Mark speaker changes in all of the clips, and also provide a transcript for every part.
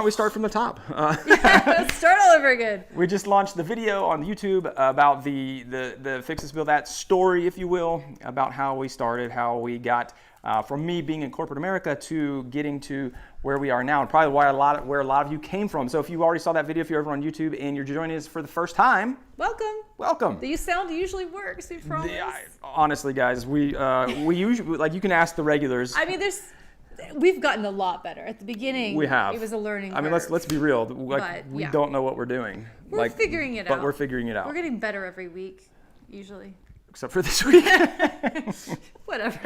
Speaker 1: We start from the top.
Speaker 2: Let's start all over again.
Speaker 1: We just launched the video on YouTube about the Fix This Build That story, if you will, about how we started, how we got from me being in corporate America to getting to where we are now, and probably where a lot of you came from. So if you already saw that video, if you're over on YouTube and you're joining us for the first time, welcome.
Speaker 2: The sound usually works. We promise.
Speaker 1: Honestly, guys, we usually, like, you can ask the regulars.
Speaker 2: I mean, we've gotten a lot better. At the beginning,
Speaker 1: we have.
Speaker 2: It was a learning curve.
Speaker 1: I mean, let's be real. We don't know what we're doing.
Speaker 2: We're figuring it out.
Speaker 1: But we're figuring it out.
Speaker 2: We're getting better every week, usually.
Speaker 1: Except for this week.
Speaker 2: Whatever.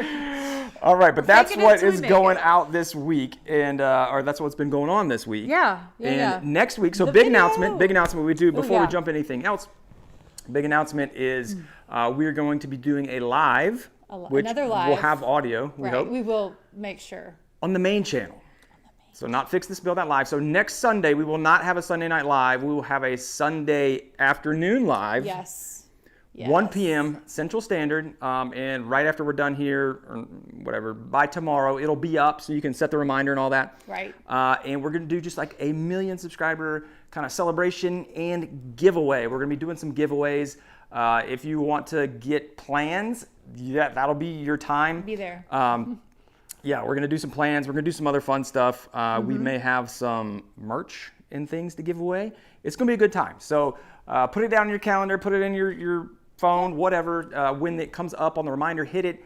Speaker 1: All right, but that's what is going out this week, and or that's what's been going on this week.
Speaker 2: Yeah.
Speaker 1: Next week, so big announcement we do before we jump anything else. Big announcement is we're going to be doing a live,
Speaker 2: another live.
Speaker 1: We'll have audio, we hope.
Speaker 2: We will make sure.
Speaker 1: On the main channel. So not Fix This Build That live. So next Sunday, we will not have a Sunday night live. We will have a Sunday afternoon live.
Speaker 2: Yes.
Speaker 1: 1 p.m. Central Standard, and right after we're done here, or whatever, by tomorrow, it'll be up, so you can set the reminder and all that.
Speaker 2: Right.
Speaker 1: And we're going to do just like a 1 million subscriber kind of celebration and giveaway. We're going to be doing some giveaways. If you want to get plans, that'll be your time.
Speaker 2: Be there.
Speaker 1: Yeah, we're going to do some plans. We're going to do some other fun stuff. We may have some merch and things to give away. It's going to be a good time. So put it down in your calendar, put it in your phone, whatever. When it comes up on the reminder, hit it.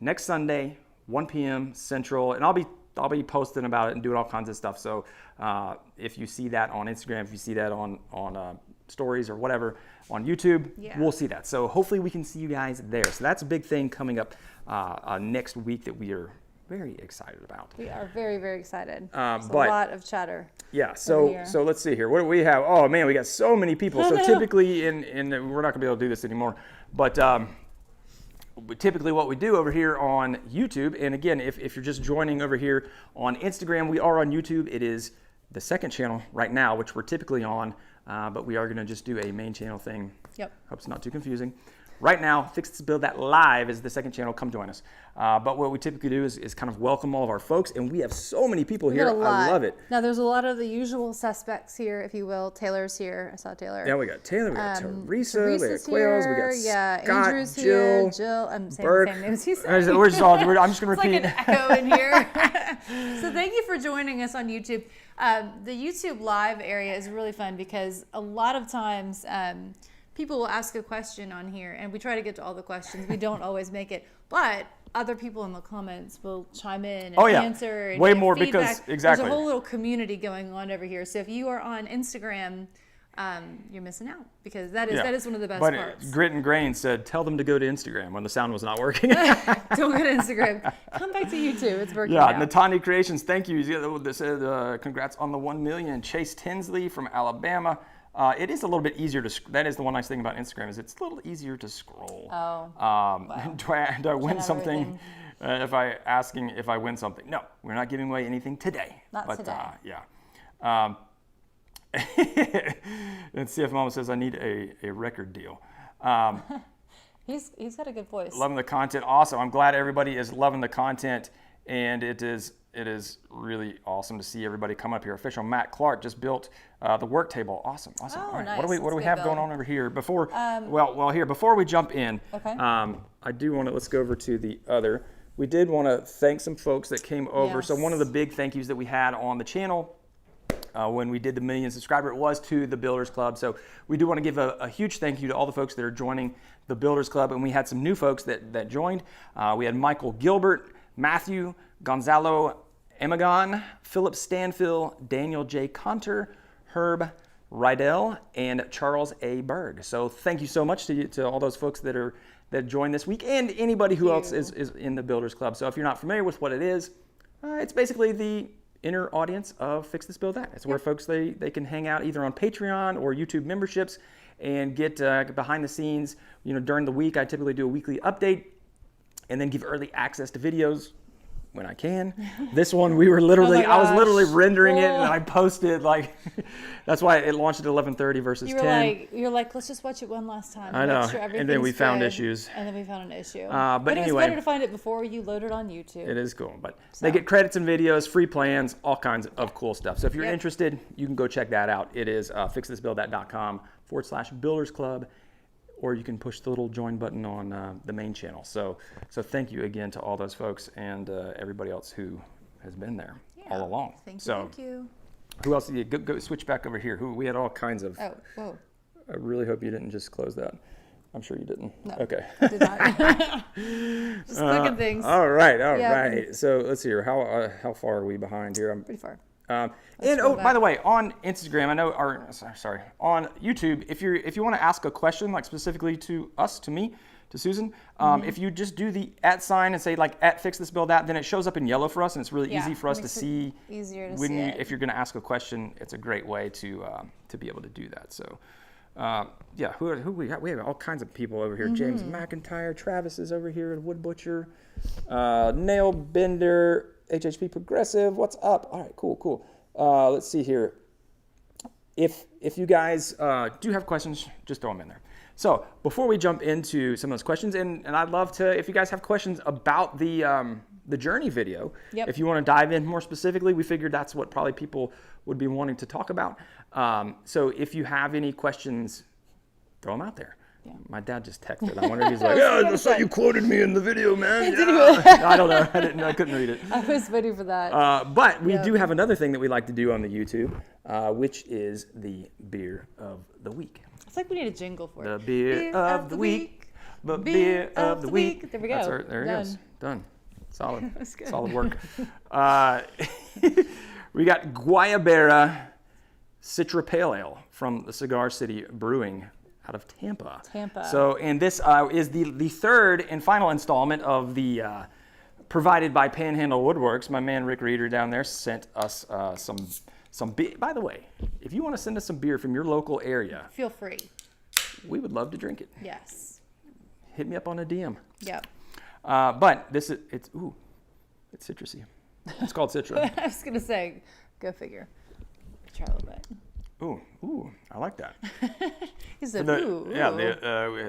Speaker 1: Next Sunday, 1 p.m. Central, and I'll be posting about it and doing all kinds of stuff. So if you see that on Instagram, if you see that on stories or whatever on YouTube, we'll see that. So hopefully we can see you guys there. So that's a big thing coming up next week that we are very excited about.
Speaker 2: We are very, very excited. There's a lot of chatter.
Speaker 1: Yeah, so let's see here. What do we have? Oh man, we got so many people. So typically, we're not gonna be able to do this anymore, but typically what we do over here on YouTube, and again, if you're just joining over here on Instagram, we are on YouTube. It is the second channel right now, which we're typically on, but we are gonna just do a main channel thing.
Speaker 2: Yep.
Speaker 1: Hope it's not too confusing. Right now, Fix This Build That Live is the second channel. Come join us. But what we typically do is kind of welcome all of our folks, and we have so many people here. I love it.
Speaker 2: Now, there's a lot of the usual suspects here, if you will. Taylor's here. I saw Taylor.
Speaker 1: Yeah, we got Taylor, we got Teresa, we got Quails, we got Scott,
Speaker 2: Andrew's
Speaker 1: Jill,
Speaker 2: Jill. I'm saying
Speaker 1: Berg.
Speaker 2: the same names he said.
Speaker 1: I'm just going to repeat.
Speaker 2: It's like an echo in here. So thank you for joining us on YouTube. The YouTube live area is really fun because a lot of times people will ask a question on here, and we try to get to all the questions. We don't always make it, but other people in the comments will chime in and answer. And
Speaker 1: way more
Speaker 2: feedback.
Speaker 1: Because exactly.
Speaker 2: There's a whole little community going on over here. So if you are on Instagram, you're missing out because that is one of the best parts.
Speaker 1: Grit and Grain said, tell them to go to Instagram when the sound was not working.
Speaker 2: Don't go to Instagram. Come back to YouTube. It's working out.
Speaker 1: Natani Creations, thank you. They said, congrats on the 1 million. Chase Tinsley from Alabama. It is a little bit easier to. That is the one nice thing about Instagram is it's a little easier to scroll.
Speaker 2: Oh.
Speaker 1: Wow. Do I win something? If I win something, no, we're not giving away anything today.
Speaker 2: Not today.
Speaker 1: Yeah. And CF Mama says I need a record deal.
Speaker 2: He's got a good voice.
Speaker 1: Loving the content. Awesome. I'm glad everybody is loving the content, and it is really awesome to see everybody come up here. Official Matt Clark just built the work table. Awesome.
Speaker 2: Oh,
Speaker 1: all right.
Speaker 2: nice.
Speaker 1: What do we have going on over here? Before we jump in, I do want to, let's go over to the other. We did want to thank some folks that came over.
Speaker 2: Yes.
Speaker 1: So one of the big thank yous that we had on the channel when we did the 1 million subscriber, it was to the Builders Club. So we do want to give a huge thank you to all the folks that are joining the Builders Club. And we had some new folks that joined. We had Michael Gilbert, Matthew, Gonzalo Amigon, Phillip Stanfill, Daniel J Conter, Herb Riedel, and Charles A Berg. So thank you so much to all those folks that joined this week, and anybody who else is in the Builders Club. So if you're not familiar with what it is, it's basically the inner audience of Fix This Build That. It's where folks they can hang out either on Patreon or YouTube memberships and get behind the scenes. During the week, I typically do a weekly update and then give early access to videos when I can. This one, we were literally,
Speaker 2: Oh my
Speaker 1: I was literally
Speaker 2: gosh.
Speaker 1: rendering it, and
Speaker 2: Oh.
Speaker 1: I posted like, that's why it launched at 11:30 versus
Speaker 2: You were
Speaker 1: 10.
Speaker 2: like, let's just watch it one last time.
Speaker 1: I
Speaker 2: Make
Speaker 1: know.
Speaker 2: sure
Speaker 1: And then
Speaker 2: everything's
Speaker 1: we found
Speaker 2: good.
Speaker 1: issues.
Speaker 2: And then we found an issue.
Speaker 1: But
Speaker 2: it
Speaker 1: anyway.
Speaker 2: was better to find it before you load it on YouTube.
Speaker 1: It is cool, but they get credits and videos, free plans, all kinds of cool stuff. So if you're
Speaker 2: Yep.
Speaker 1: interested, you can go check that out. It is fixthisbuildthat.com/Builders Club, or you can push the little join button on the main channel. So thank you again to all those folks and everybody else who has been there all along.
Speaker 2: Thank you.
Speaker 1: Who else? Go switch back over here. We had all kinds of.
Speaker 2: Oh, whoa.
Speaker 1: I really hope you didn't just close that. I'm sure you didn't.
Speaker 2: No,
Speaker 1: Okay.
Speaker 2: I did not. Just clicking things.
Speaker 1: All right.
Speaker 2: Yeah.
Speaker 1: So let's see here. How far are we behind here?
Speaker 2: Pretty far.
Speaker 1: And
Speaker 2: go
Speaker 1: by
Speaker 2: back.
Speaker 1: the way, on Instagram, I know, or sorry, on YouTube, if you want to ask a question, like specifically to us, to me, to Susan, if you just do the @, and say like @fixthisbuildthat, then it shows up in yellow for us, and it's really
Speaker 2: Yeah,
Speaker 1: easy for us to
Speaker 2: makes it
Speaker 1: see.
Speaker 2: easier to
Speaker 1: when
Speaker 2: see it.
Speaker 1: If you're going to ask a question, it's a great way to be able to do that. So. Yeah, who we got? We have all kinds of people over here. James McIntyre, Travis is over here, Wood Butcher, Nail Bender, HHP Progressive. What's up? All right, cool. Let's see here. If you guys do have questions, just throw them in there. So before we jump into some of those questions, and I'd love to, if you guys have questions about the journey video,
Speaker 2: Yep.
Speaker 1: if you want to dive in more specifically, we figured that's what probably people would be wanting to talk about. So if you have any questions, throw them out there.
Speaker 2: Yeah.
Speaker 1: My dad just texted. I wonder if he's like, yeah, I saw you quoted me in the video, man.
Speaker 2: Did you
Speaker 1: Yeah. I don't know. I couldn't read it.
Speaker 2: I was waiting for that.
Speaker 1: But we
Speaker 2: Yeah.
Speaker 1: do have another thing that we like to do on the YouTube, which is the beer of the week.
Speaker 2: It's like we need a jingle for
Speaker 1: The
Speaker 2: it.
Speaker 1: beer of the week. The beer of the week.
Speaker 2: There we go.
Speaker 1: There it goes. Done. Solid.
Speaker 2: That's good.
Speaker 1: Solid work. We got Guayabera Citra Pale Ale from the Cigar City Brewing out of Tampa. So, and this is the third and final installment of the provided by Panhandle Woodworks. My man Rick Riedel down there sent us some beer. By the way, if you want to send us some beer from your local area,
Speaker 2: Feel free.
Speaker 1: we would love to drink it.
Speaker 2: Yes.
Speaker 1: Hit me up on a DM.
Speaker 2: Yep.
Speaker 1: But it's citrusy. It's called Citra.
Speaker 2: I was gonna say, go figure. Try a little bit.
Speaker 1: Ooh, I like that.
Speaker 2: He said,
Speaker 1: The
Speaker 2: ooh.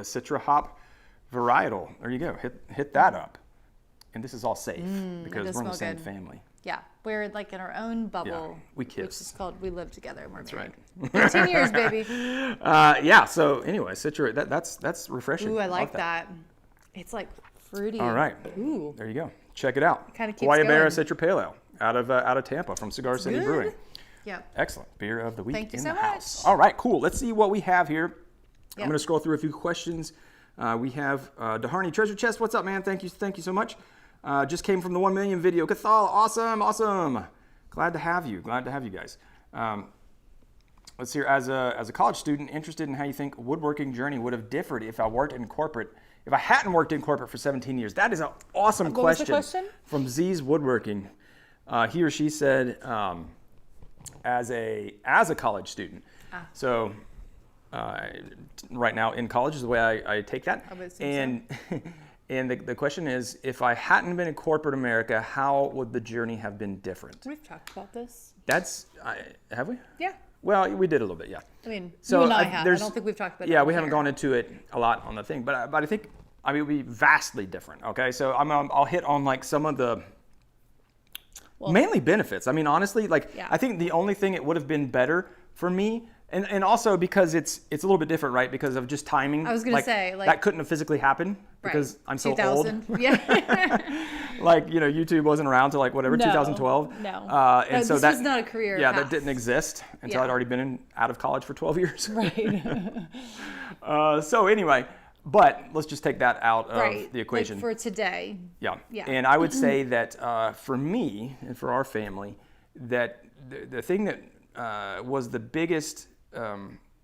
Speaker 1: Citra hop varietal. There you go. Hit that up. And this is all safe because
Speaker 2: does
Speaker 1: we're in the
Speaker 2: smell
Speaker 1: same
Speaker 2: good.
Speaker 1: family.
Speaker 2: Yeah, we're like in our own bubble.
Speaker 1: we kiss.
Speaker 2: Which is called We Live Together and we're
Speaker 1: That's
Speaker 2: married.
Speaker 1: right.
Speaker 2: 15 years, baby.
Speaker 1: So anyway, Citra, that's refreshing.
Speaker 2: Ooh, I
Speaker 1: Love
Speaker 2: like that. It's like fruity.
Speaker 1: All right.
Speaker 2: Ooh.
Speaker 1: There you go. Check it out.
Speaker 2: Kinda keeps
Speaker 1: Guayabera
Speaker 2: going.
Speaker 1: Citra Pale Ale out of Tampa from Cigar City
Speaker 2: good.
Speaker 1: Brewing.
Speaker 2: Yep.
Speaker 1: Excellent. Beer of the week
Speaker 2: Thank you
Speaker 1: in
Speaker 2: so
Speaker 1: the house.
Speaker 2: much.
Speaker 1: All right, cool. Let's see what we have here. I'm
Speaker 2: Yep.
Speaker 1: going to scroll through a few questions. We have DeHarney Treasure Chest. What's up, man? Thank you so much. Just came from the 1 million video. Cathal, awesome. Glad to have you guys. Let's see here. As a college student, interested in how you think woodworking journey would have differed if I hadn't worked in corporate for 17 years. That is an awesome
Speaker 2: What was the
Speaker 1: question.
Speaker 2: question?
Speaker 1: From Z's Woodworking. He or she said, as a college student. So right now in college is the way I take that.
Speaker 2: I would assume
Speaker 1: And the question is, if I hadn't been in corporate America, how would the journey have been different?
Speaker 2: We've talked about this.
Speaker 1: Have we?
Speaker 2: Yeah.
Speaker 1: Well, we did a little bit, yeah.
Speaker 2: I mean,
Speaker 1: So
Speaker 2: you and I have. I
Speaker 1: there's-
Speaker 2: don't think we've talked about it.
Speaker 1: Yeah,
Speaker 2: on
Speaker 1: we haven't
Speaker 2: here.
Speaker 1: gone into it a lot on the thing, but I think it would be vastly different. Okay, so I'll hit on like some of the mainly benefits. I mean, honestly, like
Speaker 2: Yeah.
Speaker 1: I think the only thing it would have been better for me, and also because it's a little bit different, right? Because of just timing.
Speaker 2: I was gonna say, like-
Speaker 1: that couldn't have physically happened because
Speaker 2: Right.
Speaker 1: I'm so
Speaker 2: 2000.
Speaker 1: old.
Speaker 2: Yeah.
Speaker 1: Like YouTube wasn't around till like whatever 2012.
Speaker 2: No.
Speaker 1: And
Speaker 2: No,
Speaker 1: so
Speaker 2: this
Speaker 1: that
Speaker 2: was not a career
Speaker 1: Yeah,
Speaker 2: path.
Speaker 1: that didn't exist until
Speaker 2: Yeah.
Speaker 1: I'd already been out of college for 12 years.
Speaker 2: Right.
Speaker 1: So anyway, but let's just take that out of
Speaker 2: Right.
Speaker 1: the equation.
Speaker 2: Like for today.
Speaker 1: Yeah.
Speaker 2: Yeah.
Speaker 1: And I would say that for me and for our family, that the thing that was the biggest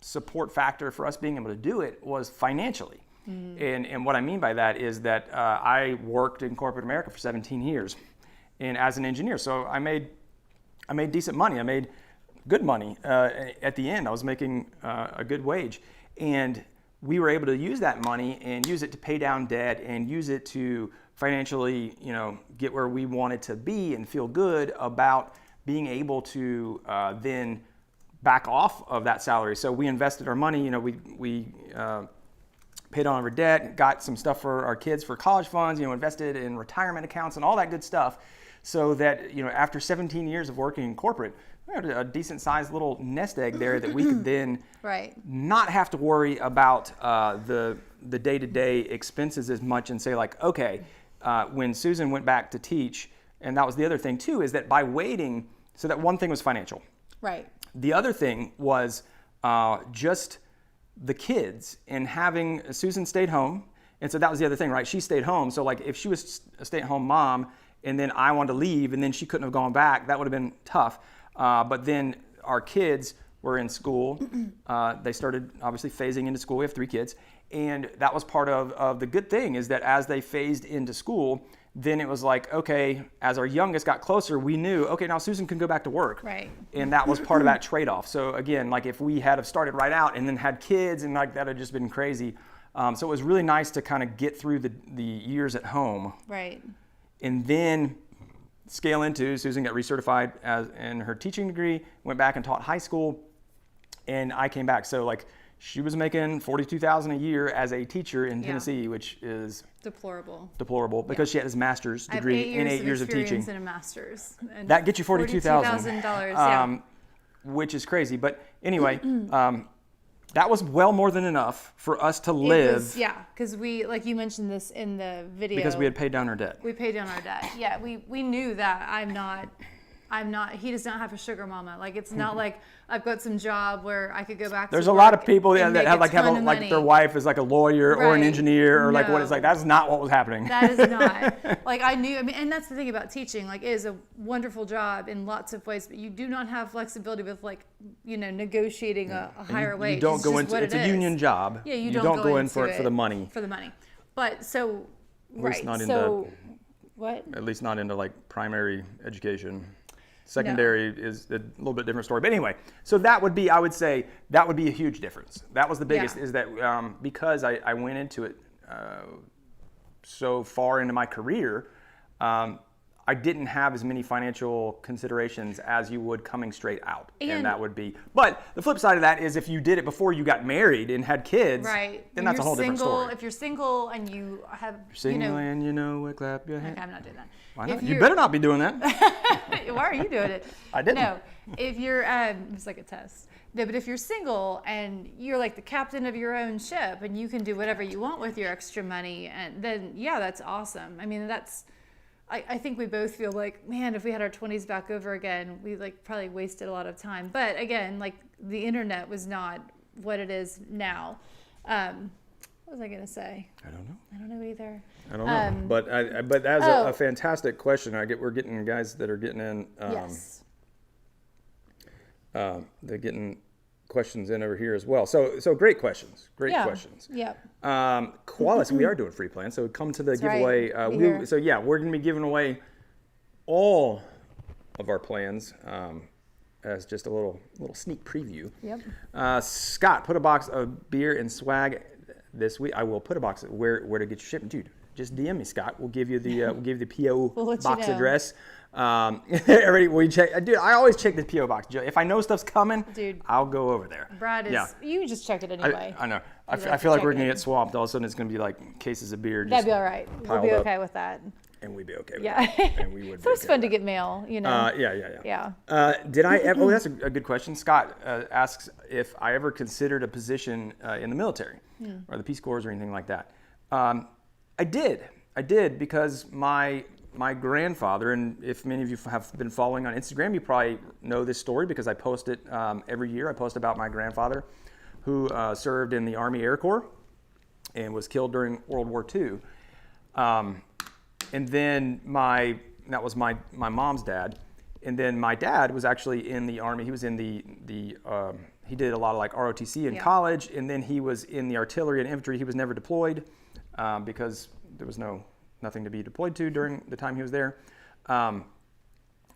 Speaker 1: support factor for us being able to do it was financially. And what I mean by that is that I worked in corporate America for 17 years and as an engineer. So I made decent money. I made good money at the end. I was making a good wage. And we were able to use that money and use it to pay down debt and use it to financially, get where we wanted to be and feel good about being able to then back off of that salary. So we invested our money. We paid on our debt, got some stuff for our kids for college funds. Invested in retirement accounts and all that good stuff, so that after 17 years of working in corporate, we had a decent sized little nest egg there that we could then not have to worry about the day-to-day expenses as much, and say like, okay, when Susan went back to teach, and that was the other thing too, is that by waiting, so that one thing was financial.
Speaker 2: Right.
Speaker 1: The other thing was just the kids, and having Susan stayed home. And so that was the other thing, right? She stayed home. So like if she was a stay-at-home mom and then I wanted to leave and then she couldn't have gone back, that would have been tough. But then our kids were in school. They started obviously phasing into school. We have 3 kids. And that was part of the good thing, is that as they phased into school, then it was like, okay, as our youngest got closer, we knew, okay, now Susan can go back to work.
Speaker 2: Right.
Speaker 1: And that was part of that trade-off. So again, like if we had have started right out and then had kids, and like that had just been crazy. So it was really nice to kind of get through the years at home.
Speaker 2: Right.
Speaker 1: And then scale into, Susan got recertified in her teaching degree, went back and taught high school, and I came back. So like she was making $42,000 a year as a teacher in Tennessee, which is deplorable because she had his master's degree in 8 years of teaching.
Speaker 2: And a master's. And
Speaker 1: that gets you $42,000.
Speaker 2: $42,000,
Speaker 1: which is crazy. But anyway, that was well more than enough for us to live.
Speaker 2: Because we, like you mentioned this in the video.
Speaker 1: Because we had paid down our debt.
Speaker 2: We paid down our debt. Yeah, we knew that I'm not, he does not have a sugar mama. Like, it's not like I've got some job where I could go back to
Speaker 1: There's a lot of people that have like their wife is like a lawyer or an engineer or like what it's like. That's not what was happening.
Speaker 2: That is not. Like I knew, and that's the thing about teaching. Like, it is a wonderful job in lots of ways, but you do not have flexibility with negotiating a higher wage.
Speaker 1: You don't go into it's a union job.
Speaker 2: Yeah, you
Speaker 1: don't go in for it for the money.
Speaker 2: For the money. But so, right.
Speaker 1: Not
Speaker 2: so,
Speaker 1: into,
Speaker 2: what?
Speaker 1: At least not into like primary education. Secondary is a little bit different story. But anyway, so that would be, I would say, that would be a huge difference. That was the biggest, is that because I went into it so far into my career, I didn't have as many financial considerations as you would coming straight out. And that would be, but the flip side of that is if you did it before you got married and had kids, then that's a whole different story.
Speaker 2: If you're single and you have,
Speaker 1: and clap your hands.
Speaker 2: Okay, I'm not doing that.
Speaker 1: Why not? You better not be doing that.
Speaker 2: Why are you doing it?
Speaker 1: I didn't.
Speaker 2: No, if you're, it's like a test. No, but if you're single and you're like the captain of your own ship and you can do whatever you want with your extra money, and then that's awesome. I mean, I think we both feel like, man, if we had our 20s back over again, we probably wasted a lot of time. But again, the internet was not what it is now. What was I going to say?
Speaker 1: I don't know.
Speaker 2: I don't know either.
Speaker 1: I don't know. But that's a fantastic question. We're getting guys that are getting in.
Speaker 2: Yes.
Speaker 1: They're getting questions in over here as well. So great questions. Great questions.
Speaker 2: Yep.
Speaker 1: Qualis, we are doing free plans. So come to the giveaway.
Speaker 2: Right.
Speaker 1: We're going to be giving away all of our plans as just a little sneak preview.
Speaker 2: Yep.
Speaker 1: Scott, put a box of beer and swag this week. I will put a box of where to get your shipment, dude. Just DM me, Scott. We'll give you the PO box address. Everybody, we check. Dude, I always check the PO box. If I know stuff's coming,
Speaker 2: dude,
Speaker 1: I'll go over there.
Speaker 2: Brad is. You just check it anyway.
Speaker 1: I know. I feel like we're gonna get swamped. All of a sudden, it's gonna be like cases of beer.
Speaker 2: That'd be all right. We'll be okay with that.
Speaker 1: And we'd be okay with that. And we would.
Speaker 2: So it's fun to get mail,
Speaker 1: Yeah. Did I ever? Oh, that's a good question. Scott asks if I ever considered a position in the military or the Peace Corps or anything like that. I did because my grandfather, and if many of you have been following on Instagram, you probably know this story because I post it every year. I post about my grandfather who served in the Army Air Corps and was killed during World War II. And then that was my mom's dad. And then my dad was actually in the Army. He was in he did a lot of like ROTC in college, and then he was in the artillery and infantry. He was never deployed because there was nothing to be deployed to during the time he was there.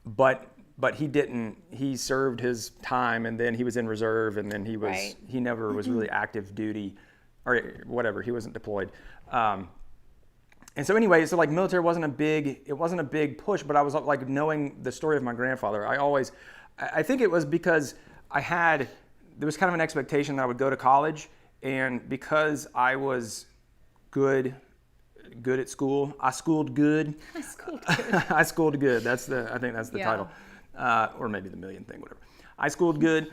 Speaker 1: But he didn't. He served his time, and then he was in reserve, and then he never was really active duty or whatever. He wasn't deployed. And so anyway, so like military wasn't a big push, but I was like knowing the story of my grandfather. I think it was because there was kind of an expectation that I would go to college, and because I was good at school, I schooled good.
Speaker 2: I schooled good.
Speaker 1: I schooled good. I think that's the title, or maybe the million thing, whatever. I schooled good.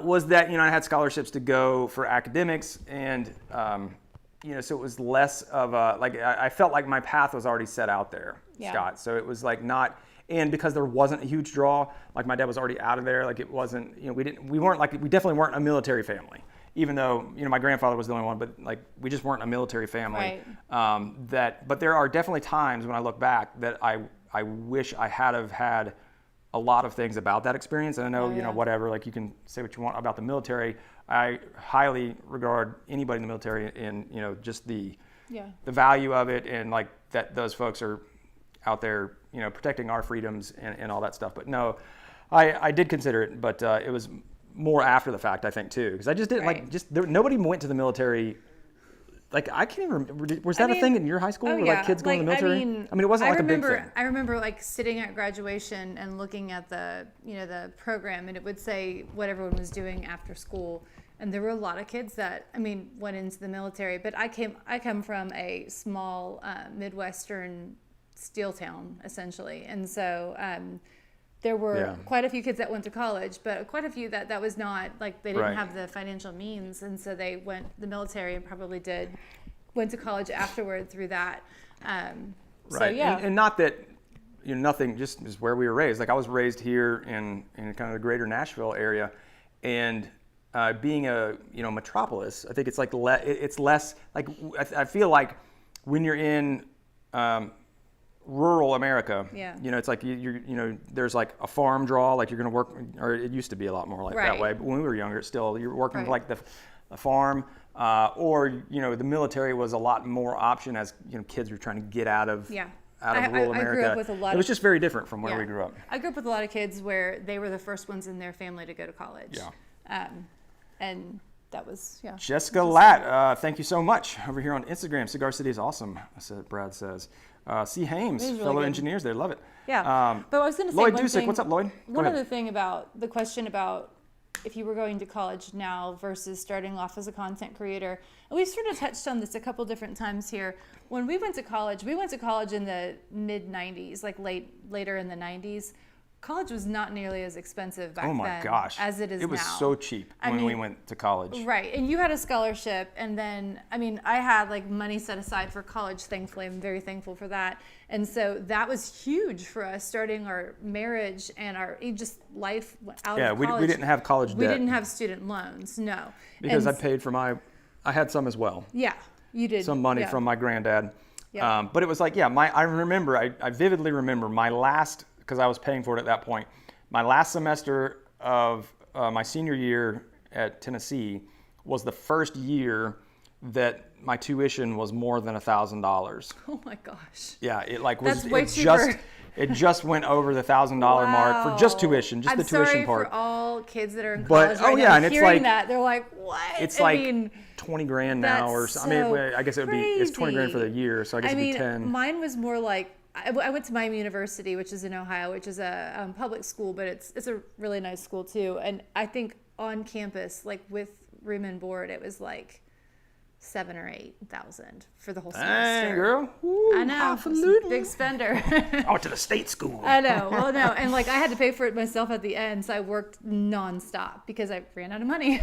Speaker 1: Was that I had scholarships to go for academics, and so it was less of a, like, I felt like my path was already set out there, Scott. So it was like not, and because there wasn't a huge draw, like my dad was already out of there, like it wasn't, we definitely weren't a military family, even though, my grandfather was the only one, but like we just weren't a military family.
Speaker 2: Right.
Speaker 1: But there are definitely times when I look back that I wish I had have had a lot of things about that experience. And I know, whatever, like you can say what you want about the military. I highly regard anybody in the military and, just the value of it, and like that those folks are out there, protecting our freedoms and all that stuff. But no, I did consider it, but it was more after the fact, I think, too. Because I just didn't nobody went to the military. Like, I can't even remember, was that a thing in your high school? Where like kids going to the military? It wasn't like a big thing.
Speaker 2: I remember like sitting at graduation and looking at the, the program, and it would say what everyone was doing after school. And there were a lot of kids that, went into the military. But I come from a small Midwestern steel town, essentially. And so there were quite a few kids that went to college, but quite a few that was not, like, they didn't have the financial means. And so they went the military and probably went to college afterward through that. So, yeah.
Speaker 1: And not that, nothing, just is where we were raised. Like, I was raised here in kind of the greater Nashville area. And being a metropolis, I think it's like it's less like, I feel like when you're in rural America, it's like you're there's like a farm draw, like you're going to work, or it used to be a lot more like that way. But when we were younger, still you're working for like the farm, or the military was a lot more option as kids were trying to get out of rural America.
Speaker 2: I grew up with a lot.
Speaker 1: It was just very different from where we grew up.
Speaker 2: I grew up with a lot of kids where they were the first ones in their family to go to college. And that was,
Speaker 1: Jessica Latt, thank you so much. Over here on Instagram, Cigar City is awesome, Brad says. C. Hames, really fellow engineers, they love it.
Speaker 2: But I was going to say
Speaker 1: Lloyd Dusick, what's up, Lloyd?
Speaker 2: One other thing about the question about if you were going to college now versus starting off as a content creator. And we've sort of touched on this a couple different times here. When we went to college in the mid-90s, like later in the 90s. College was not nearly as expensive back then as it is now.
Speaker 1: It was so cheap when we went to college.
Speaker 2: Right, and you had a scholarship, and then, I had like money set aside for college, thankfully. I'm very thankful for that. And so that was huge for us, starting our marriage and our just life out of college. Yeah,
Speaker 1: we didn't have college debt.
Speaker 2: We didn't have student loans, no.
Speaker 1: Because I paid for I had some as well.
Speaker 2: Yeah, you did.
Speaker 1: Some money from my granddad. Yeah. But it was like, I vividly remember my last, because I was paying for it at that point. My last semester of my senior year at Tennessee was the first year that my tuition was more than $1,000.
Speaker 2: Oh my gosh.
Speaker 1: Yeah, it just went over the $1,000 mark for just tuition, the tuition part.
Speaker 2: I'm sorry for all kids that are in college now,
Speaker 1: and it's
Speaker 2: hearing
Speaker 1: like
Speaker 2: that, they're like, what?
Speaker 1: It's $20 grand now, or I guess it would be, it's 20 grand for the year, so I guess it'd be 10.
Speaker 2: Mine was more like, I went to Miami University, which is in Ohio, which is a public school, but it's a really nice school too. And I think on campus, like with room and board, it was like $7,000 or $8,000 for the whole semester.
Speaker 1: Dang, girl.
Speaker 2: Ooh, I know. Absolutely. Big spender.
Speaker 1: I went to the state school.
Speaker 2: I know. Well, no. And like I had to pay for it myself at the end. So I worked nonstop because I ran out of money.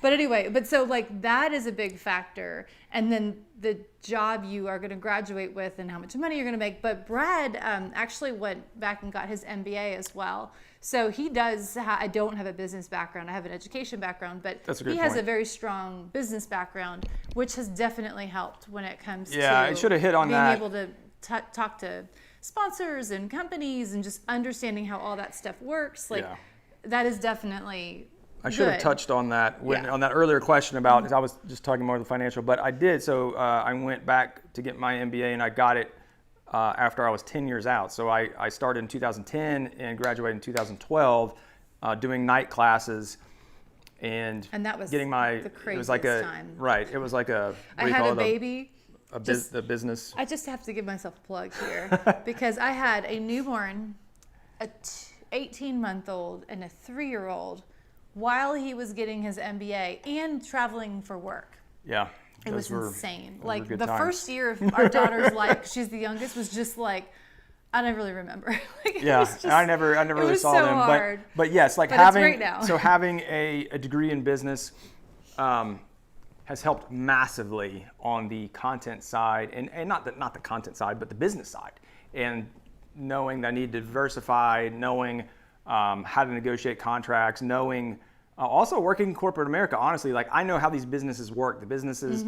Speaker 2: But anyway, so like that is a big factor. And then the job you are going to graduate with and how much money you're going to make. But Brad actually went back and got his MBA as well. So he does, I don't have a business background. I have an education background, but he has a very strong business background, which has definitely helped when it comes to
Speaker 1: I should have hit on
Speaker 2: being
Speaker 1: that.
Speaker 2: able to talk to sponsors and companies and just understanding how all that stuff works. Like that is definitely
Speaker 1: I should have touched on that on that earlier question about, I was just talking more of the financial, but I did. So I went back to get my MBA and I got it after I was 10 years out. So I started in 2010 and graduated in 2012 doing night classes and
Speaker 2: that was
Speaker 1: getting my,
Speaker 2: the craziest
Speaker 1: it was like a,
Speaker 2: time.
Speaker 1: Right, it was like a,
Speaker 2: I had a baby
Speaker 1: the business.
Speaker 2: I just have to give myself a plug here because I had a newborn, a 18-month-old, and a 3-year-old while he was getting his MBA and traveling for work.
Speaker 1: Yeah.
Speaker 2: It was insane. Like the
Speaker 1: times.
Speaker 2: first year of our daughter's life, she's the youngest, was just like, I don't really remember. Like,
Speaker 1: yeah,
Speaker 2: just,
Speaker 1: I never really saw
Speaker 2: so
Speaker 1: them.
Speaker 2: Hard.
Speaker 1: But yes, like
Speaker 2: but
Speaker 1: having
Speaker 2: it's great now.
Speaker 1: So having a degree in business has helped massively on the content side, and not the content side, but the business side. And knowing that I need to diversify, knowing how to negotiate contracts, knowing also working in corporate America. Honestly, like I know how these businesses work. The businesses.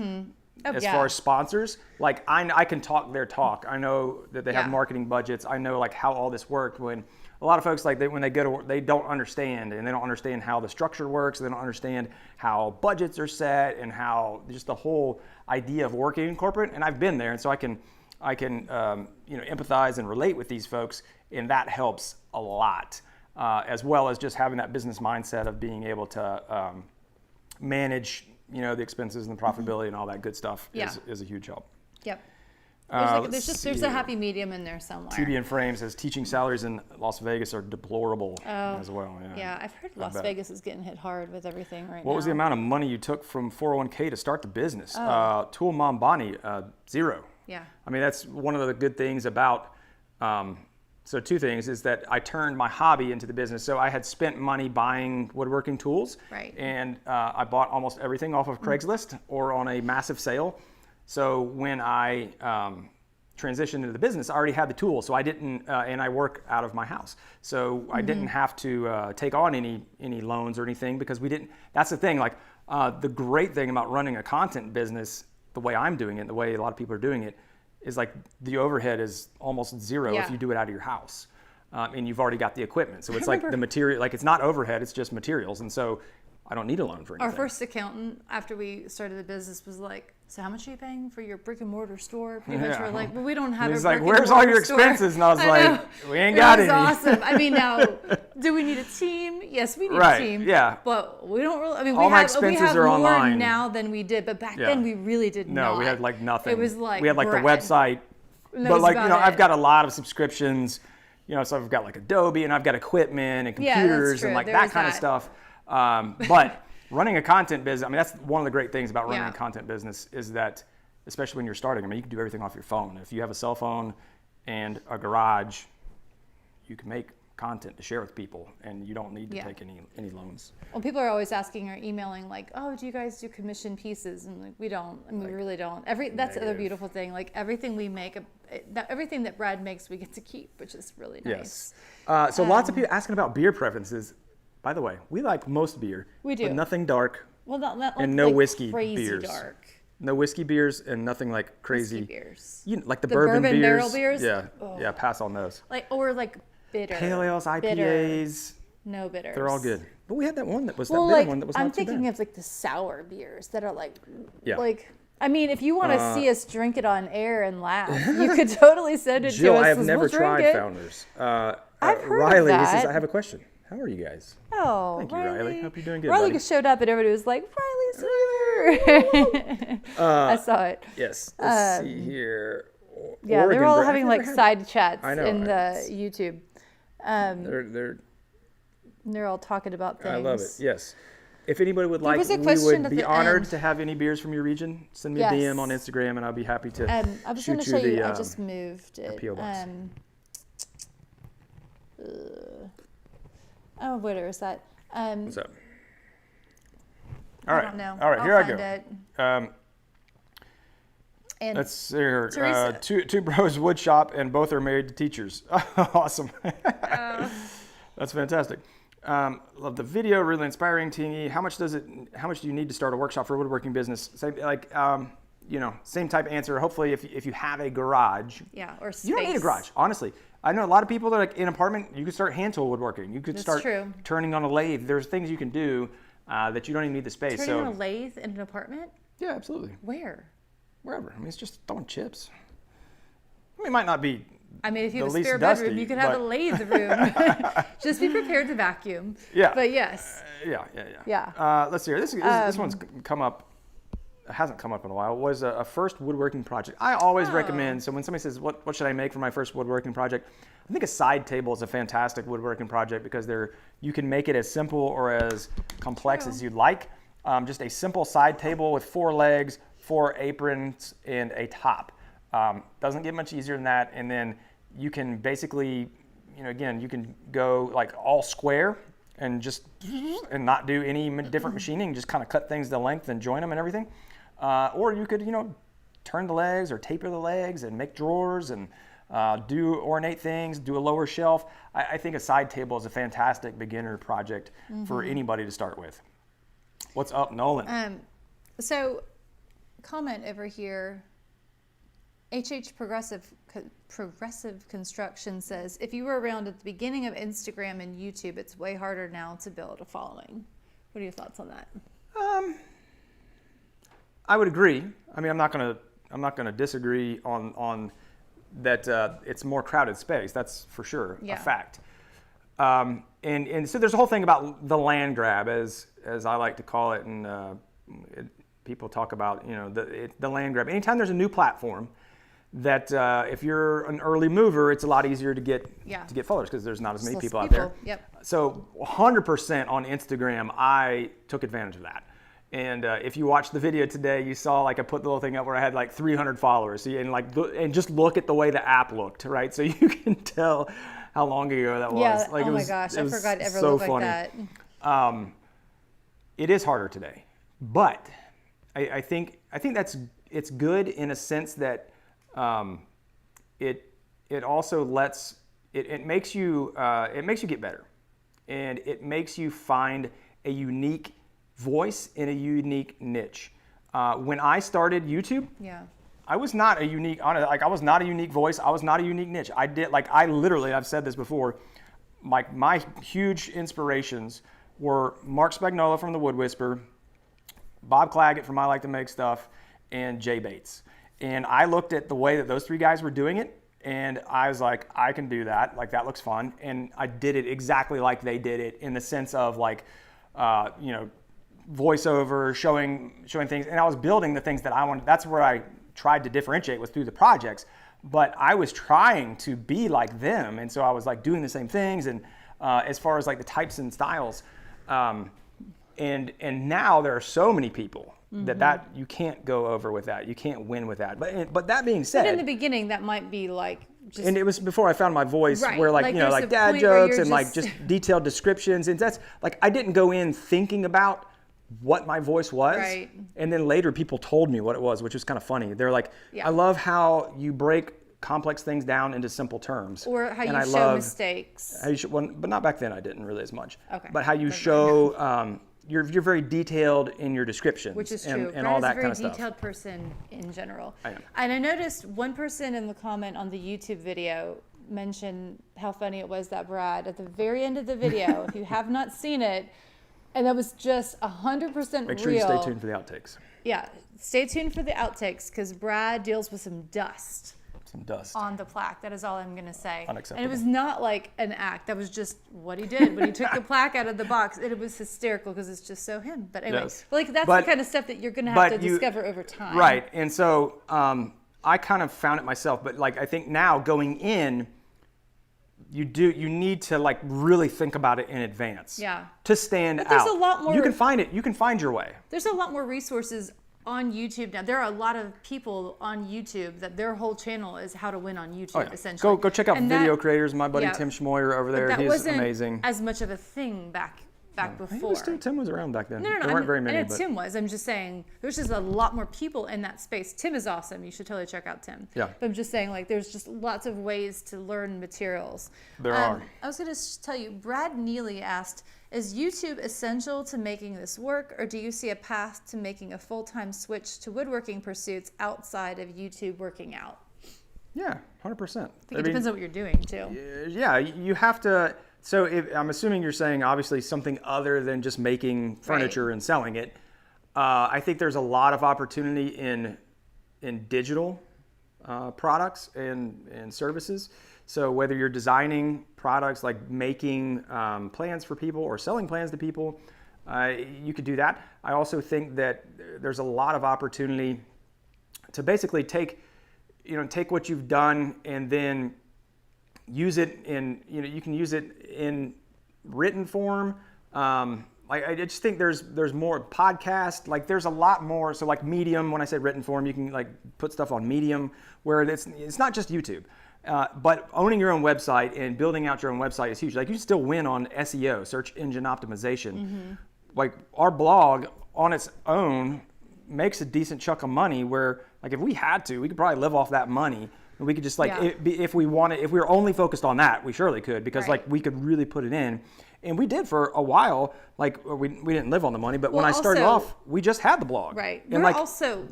Speaker 1: As far as sponsors, like I can talk their talk. I know that they have marketing budgets. I know like how all this worked. When a lot of folks when they go to work, they don't understand, and they don't understand how the structure works. They don't understand how budgets are set and how just the whole idea of working in corporate. And I've been there, and so I can empathize and relate with these folks, and that helps a lot, as well as just having that business mindset of being able to manage. The expenses and the profitability and all that good stuff is a huge help.
Speaker 2: Yep. There's a happy medium in there somewhere.
Speaker 1: TB and Frame says teaching salaries in Las Vegas are deplorable as well.
Speaker 2: Yeah, I've heard Las Vegas is getting hit hard with everything right now.
Speaker 1: What was the amount of money you took from 401k to start the business? Tul Mambani, 0.
Speaker 2: Yeah.
Speaker 1: I mean, that's one of the good things about. So 2 things is that I turned my hobby into the business. So I had spent money buying woodworking tools,
Speaker 2: right.
Speaker 1: And I bought almost everything off of Craigslist or on a massive sale. So when I transitioned into the business, I already had the tools. So I didn't, and I work out of my house. So I didn't have to take on any loans or anything because we didn't. That's the thing. Like the great thing about running a content business, the way I'm doing it, the way a lot of people are doing it, is like the overhead is almost 0 if you do it out of your house, and you've already got the equipment. So it's like the material, like it's not overhead, it's just materials. And so I don't need a loan for anything.
Speaker 2: Our first accountant, after we started the business, was like, so how much are you paying for your brick and mortar store? Pretty much we're like, well, we don't have a brick and mortar store.
Speaker 1: He's like, where's all your expenses? And I was like, we ain't got any.
Speaker 2: It was awesome. I mean, now, do we need a team? Yes, we need a team.
Speaker 1: Yeah.
Speaker 2: But we don't really, I mean,
Speaker 1: all
Speaker 2: we have
Speaker 1: are
Speaker 2: more
Speaker 1: online
Speaker 2: now than we did, but back then we really did not.
Speaker 1: No, we had like nothing.
Speaker 2: It was like
Speaker 1: we had like
Speaker 2: bread.
Speaker 1: the website, but like, I've got a lot of subscriptions, so I've got like Adobe and I've got equipment and computers and like that kind of stuff. But running a content business, I mean, that's one of the great things about running a content business is that, especially when you're starting, I mean, you can do everything off your phone. If you have a cell phone and a garage, you can make content to share with people, and you don't need to take any loans.
Speaker 2: Well, people are always asking or emailing like, oh, do you guys do commission pieces? And like, we don't. I mean, we really don't. That's the other beautiful thing. Like everything we make, everything that Brad makes, we get to keep, which is really nice.
Speaker 1: Yes. So lots of people asking about beer preferences. By the way, we like most beer.
Speaker 2: We do.
Speaker 1: But nothing dark.
Speaker 2: Well, not
Speaker 1: and no
Speaker 2: like
Speaker 1: whiskey
Speaker 2: crazy
Speaker 1: beers.
Speaker 2: Dark.
Speaker 1: No whiskey beers and nothing like crazy
Speaker 2: whiskey beers.
Speaker 1: Like the
Speaker 2: bourbon
Speaker 1: beers.
Speaker 2: barrel beers.
Speaker 1: Yeah, yeah. Pass on those.
Speaker 2: Or bitter.
Speaker 1: Pale ales, IPAs.
Speaker 2: Bitter. No bitters.
Speaker 1: They're all good. But we had that one that was
Speaker 2: that
Speaker 1: bitter one that was not
Speaker 2: I'm
Speaker 1: too
Speaker 2: thinking
Speaker 1: bad.
Speaker 2: of like the sour beers that are I mean, if you want to see us drink it on air and laugh, you could totally send it
Speaker 1: Jill,
Speaker 2: to us.
Speaker 1: I have never
Speaker 2: we'll
Speaker 1: tried Founders.
Speaker 2: I've heard
Speaker 1: Riley,
Speaker 2: of that.
Speaker 1: He says, I have a question. How are you guys?
Speaker 2: Oh,
Speaker 1: thank you, Riley. Hope you're doing good,
Speaker 2: Riley
Speaker 1: buddy.
Speaker 2: showed up and everybody was like, Riley's here. I saw it.
Speaker 1: Yes. Let's see here.
Speaker 2: Yeah,
Speaker 1: Oregon,
Speaker 2: they're all having like side chats in the
Speaker 1: it's,
Speaker 2: YouTube. They're all talking about things.
Speaker 1: I love it. Yes. If anybody would like, we would be honored to have any beers from your region. Send me a DM on Instagram, and I'll be happy to
Speaker 2: I was going to show you. I just moved it.
Speaker 1: PO box.
Speaker 2: Where is that?
Speaker 1: What's up? All right.
Speaker 2: I don't know.
Speaker 1: All right,
Speaker 2: I'll
Speaker 1: here I
Speaker 2: find
Speaker 1: go.
Speaker 2: And
Speaker 1: let's see here. Two bros wood shop, and both are married to teachers. Awesome. That's fantastic. Love the video, really inspiring. Tingy. How much do you need to start a workshop for a woodworking business? Same type answer. Hopefully, if you have a garage.
Speaker 2: Yeah, or space.
Speaker 1: You don't need a garage, honestly. I know a lot of people that are like in an apartment. You could start hand tool woodworking. You could start turning on a lathe. There's things you can do that you don't even need the space.
Speaker 2: Turning on a lathe in an apartment?
Speaker 1: Yeah, absolutely.
Speaker 2: Where?
Speaker 1: Wherever. I mean, it's just throwing chips. I mean, it might not be.
Speaker 2: I mean, if you have a spare bedroom, you could have a lathe room. Just be prepared to vacuum.
Speaker 1: Yeah.
Speaker 2: But yes.
Speaker 1: Yeah. Let's see here. This one's come up hasn't come up in a while, was a first woodworking project. I always recommend, so when somebody says, what should I make for my first woodworking project? I think a side table is a fantastic woodworking project because you can make it as simple or as complex as you'd like. Just a simple side table with 4 legs, 4 aprons, and a top. Doesn't get much easier than that. And then you can basically, again, you can go like all square and not do any different machining, just kind of cut things to length and join them and everything. Or you could, turn the legs or taper the legs and make drawers and do ornate things, do a lower shelf. I think a side table is a fantastic beginner project for anybody to start with. What's up, Nolan?
Speaker 2: So, comment over here. HH Progressive Construction says, if you were around at the beginning of Instagram and YouTube, it's way harder now to build a following. What are your thoughts on that?
Speaker 1: I would agree. I mean, I'm not gonna disagree on that. It's more crowded space. That's for sure a fact. And so there's a whole thing about the land grab, as I like to call it, and people talk about the land grab. Anytime there's a new platform, that if you're an early mover, it's a lot easier to get followers because there's not as many people out there.
Speaker 2: Yep.
Speaker 1: So 100% on Instagram, I took advantage of that. And if you watched the video today, you saw I put the little thing up where I had 300 followers. And just look at the way the app looked, right? So you can tell how long ago that was.
Speaker 2: Yeah. Oh my gosh, I forgot it ever looked like that.
Speaker 1: It is harder today, but I think it's good in a sense that it also it makes you get better, and it makes you find a unique voice in a unique niche. When I started YouTube, I was not a unique voice. I was not a unique niche. I literally, I've said this before, my huge inspirations were Mark Spagnola from The Wood Whisperer, Bob Claggett from I Like to Make Stuff, and Jay Bates. And I looked at the way that those 3 guys were doing it, and I was like, I can do that. That looks fun. And I did it exactly like they did it, in the sense of voiceover, showing things. And I was building the things that I wanted. That's where I tried to differentiate, was through the projects. But I was trying to be like them. And so I was doing the same things. And as far as the types and styles. And now there are so many people that you can't go over with that. You can't win with that. But that being said,
Speaker 2: but in the beginning, that might be just. And
Speaker 1: it was before I found my voice,
Speaker 2: right.
Speaker 1: where dad jokes and just detailed descriptions, and that's I didn't go in thinking about what my voice was,
Speaker 2: right.
Speaker 1: And then later people told me what it was, which was kind of funny. They're like, I love how you break complex things down into simple terms,
Speaker 2: or how you show mistakes.
Speaker 1: But not back then. I didn't really as much.
Speaker 2: Okay.
Speaker 1: But how you show. You're very detailed in your descriptions,
Speaker 2: which is true.
Speaker 1: and all that kind of
Speaker 2: stuff. Brad is a very detailed person in general.
Speaker 1: I am.
Speaker 2: And I noticed one person in the comment on the YouTube video mentioned how funny it was that Brad, at the very end of the video, if you have not seen it, and that was just 100% real.
Speaker 1: Make sure you stay tuned for the outtakes.
Speaker 2: Yeah, stay tuned for the outtakes, because Brad deals with some dust. On the plaque. That is all I'm going to say.
Speaker 1: Unacceptable.
Speaker 2: And it was not like an act. That was just what he did when he took the plaque out of the box. It was hysterical because it's just so him. But anyway,
Speaker 1: yes.
Speaker 2: That's the kind of stuff that you're going to have to discover over time.
Speaker 1: Right. And so I kind of found it myself. But I think now going in, you need to really think about it in advance.
Speaker 2: Yeah.
Speaker 1: To stand out.
Speaker 2: There's a lot more.
Speaker 1: You can find it. You can find your way.
Speaker 2: There's a lot more resources on YouTube now. There are a lot of people on YouTube that their whole channel is how to win on YouTube, essentially.
Speaker 1: Go check out video creators. My buddy Tim Schmoyer over there. He's amazing.
Speaker 2: As much of a thing back before.
Speaker 1: Tim was around back then.
Speaker 2: No.
Speaker 1: There weren't very many.
Speaker 2: I know Tim was. I'm just saying there's just a lot more people in that space. Tim is awesome. You should totally check out Tim.
Speaker 1: Yeah.
Speaker 2: But I'm just saying there's just lots of ways to learn materials.
Speaker 1: There are.
Speaker 2: I was going to tell you, Brad Neely asked, is YouTube essential to making this work, or do you see a path to making a full-time switch to woodworking pursuits outside of YouTube working out?
Speaker 1: Yeah, 100%.
Speaker 2: I think it depends on what you're doing, too.
Speaker 1: Yeah, you have to. So I'm assuming you're saying, obviously, something other than just making furniture and selling it. I think there's a lot of opportunity in digital products and services. So whether you're designing products, making plans for people or selling plans to people, you could do that. I also think that there's a lot of opportunity to basically take what you've done and then use it in, you can use it in written form. I just think there's more podcast, like there's a lot more. So like Medium, when I say written form, you can like put stuff on Medium where it's not just YouTube. But owning your own website and building out your own website is huge. Like you still win on SEO, search engine optimization.
Speaker 2: Mm-hmm.
Speaker 1: Like our blog on its own makes a decent chunk of money where like if we had to, we could probably live off that money. And we could just like, if we wanted, if we were only focused on that, we surely could, because like we could really put it in. And we did for a while. Like we didn't live on the money, but when I started off, we just had the blog.
Speaker 2: Right.
Speaker 1: And like a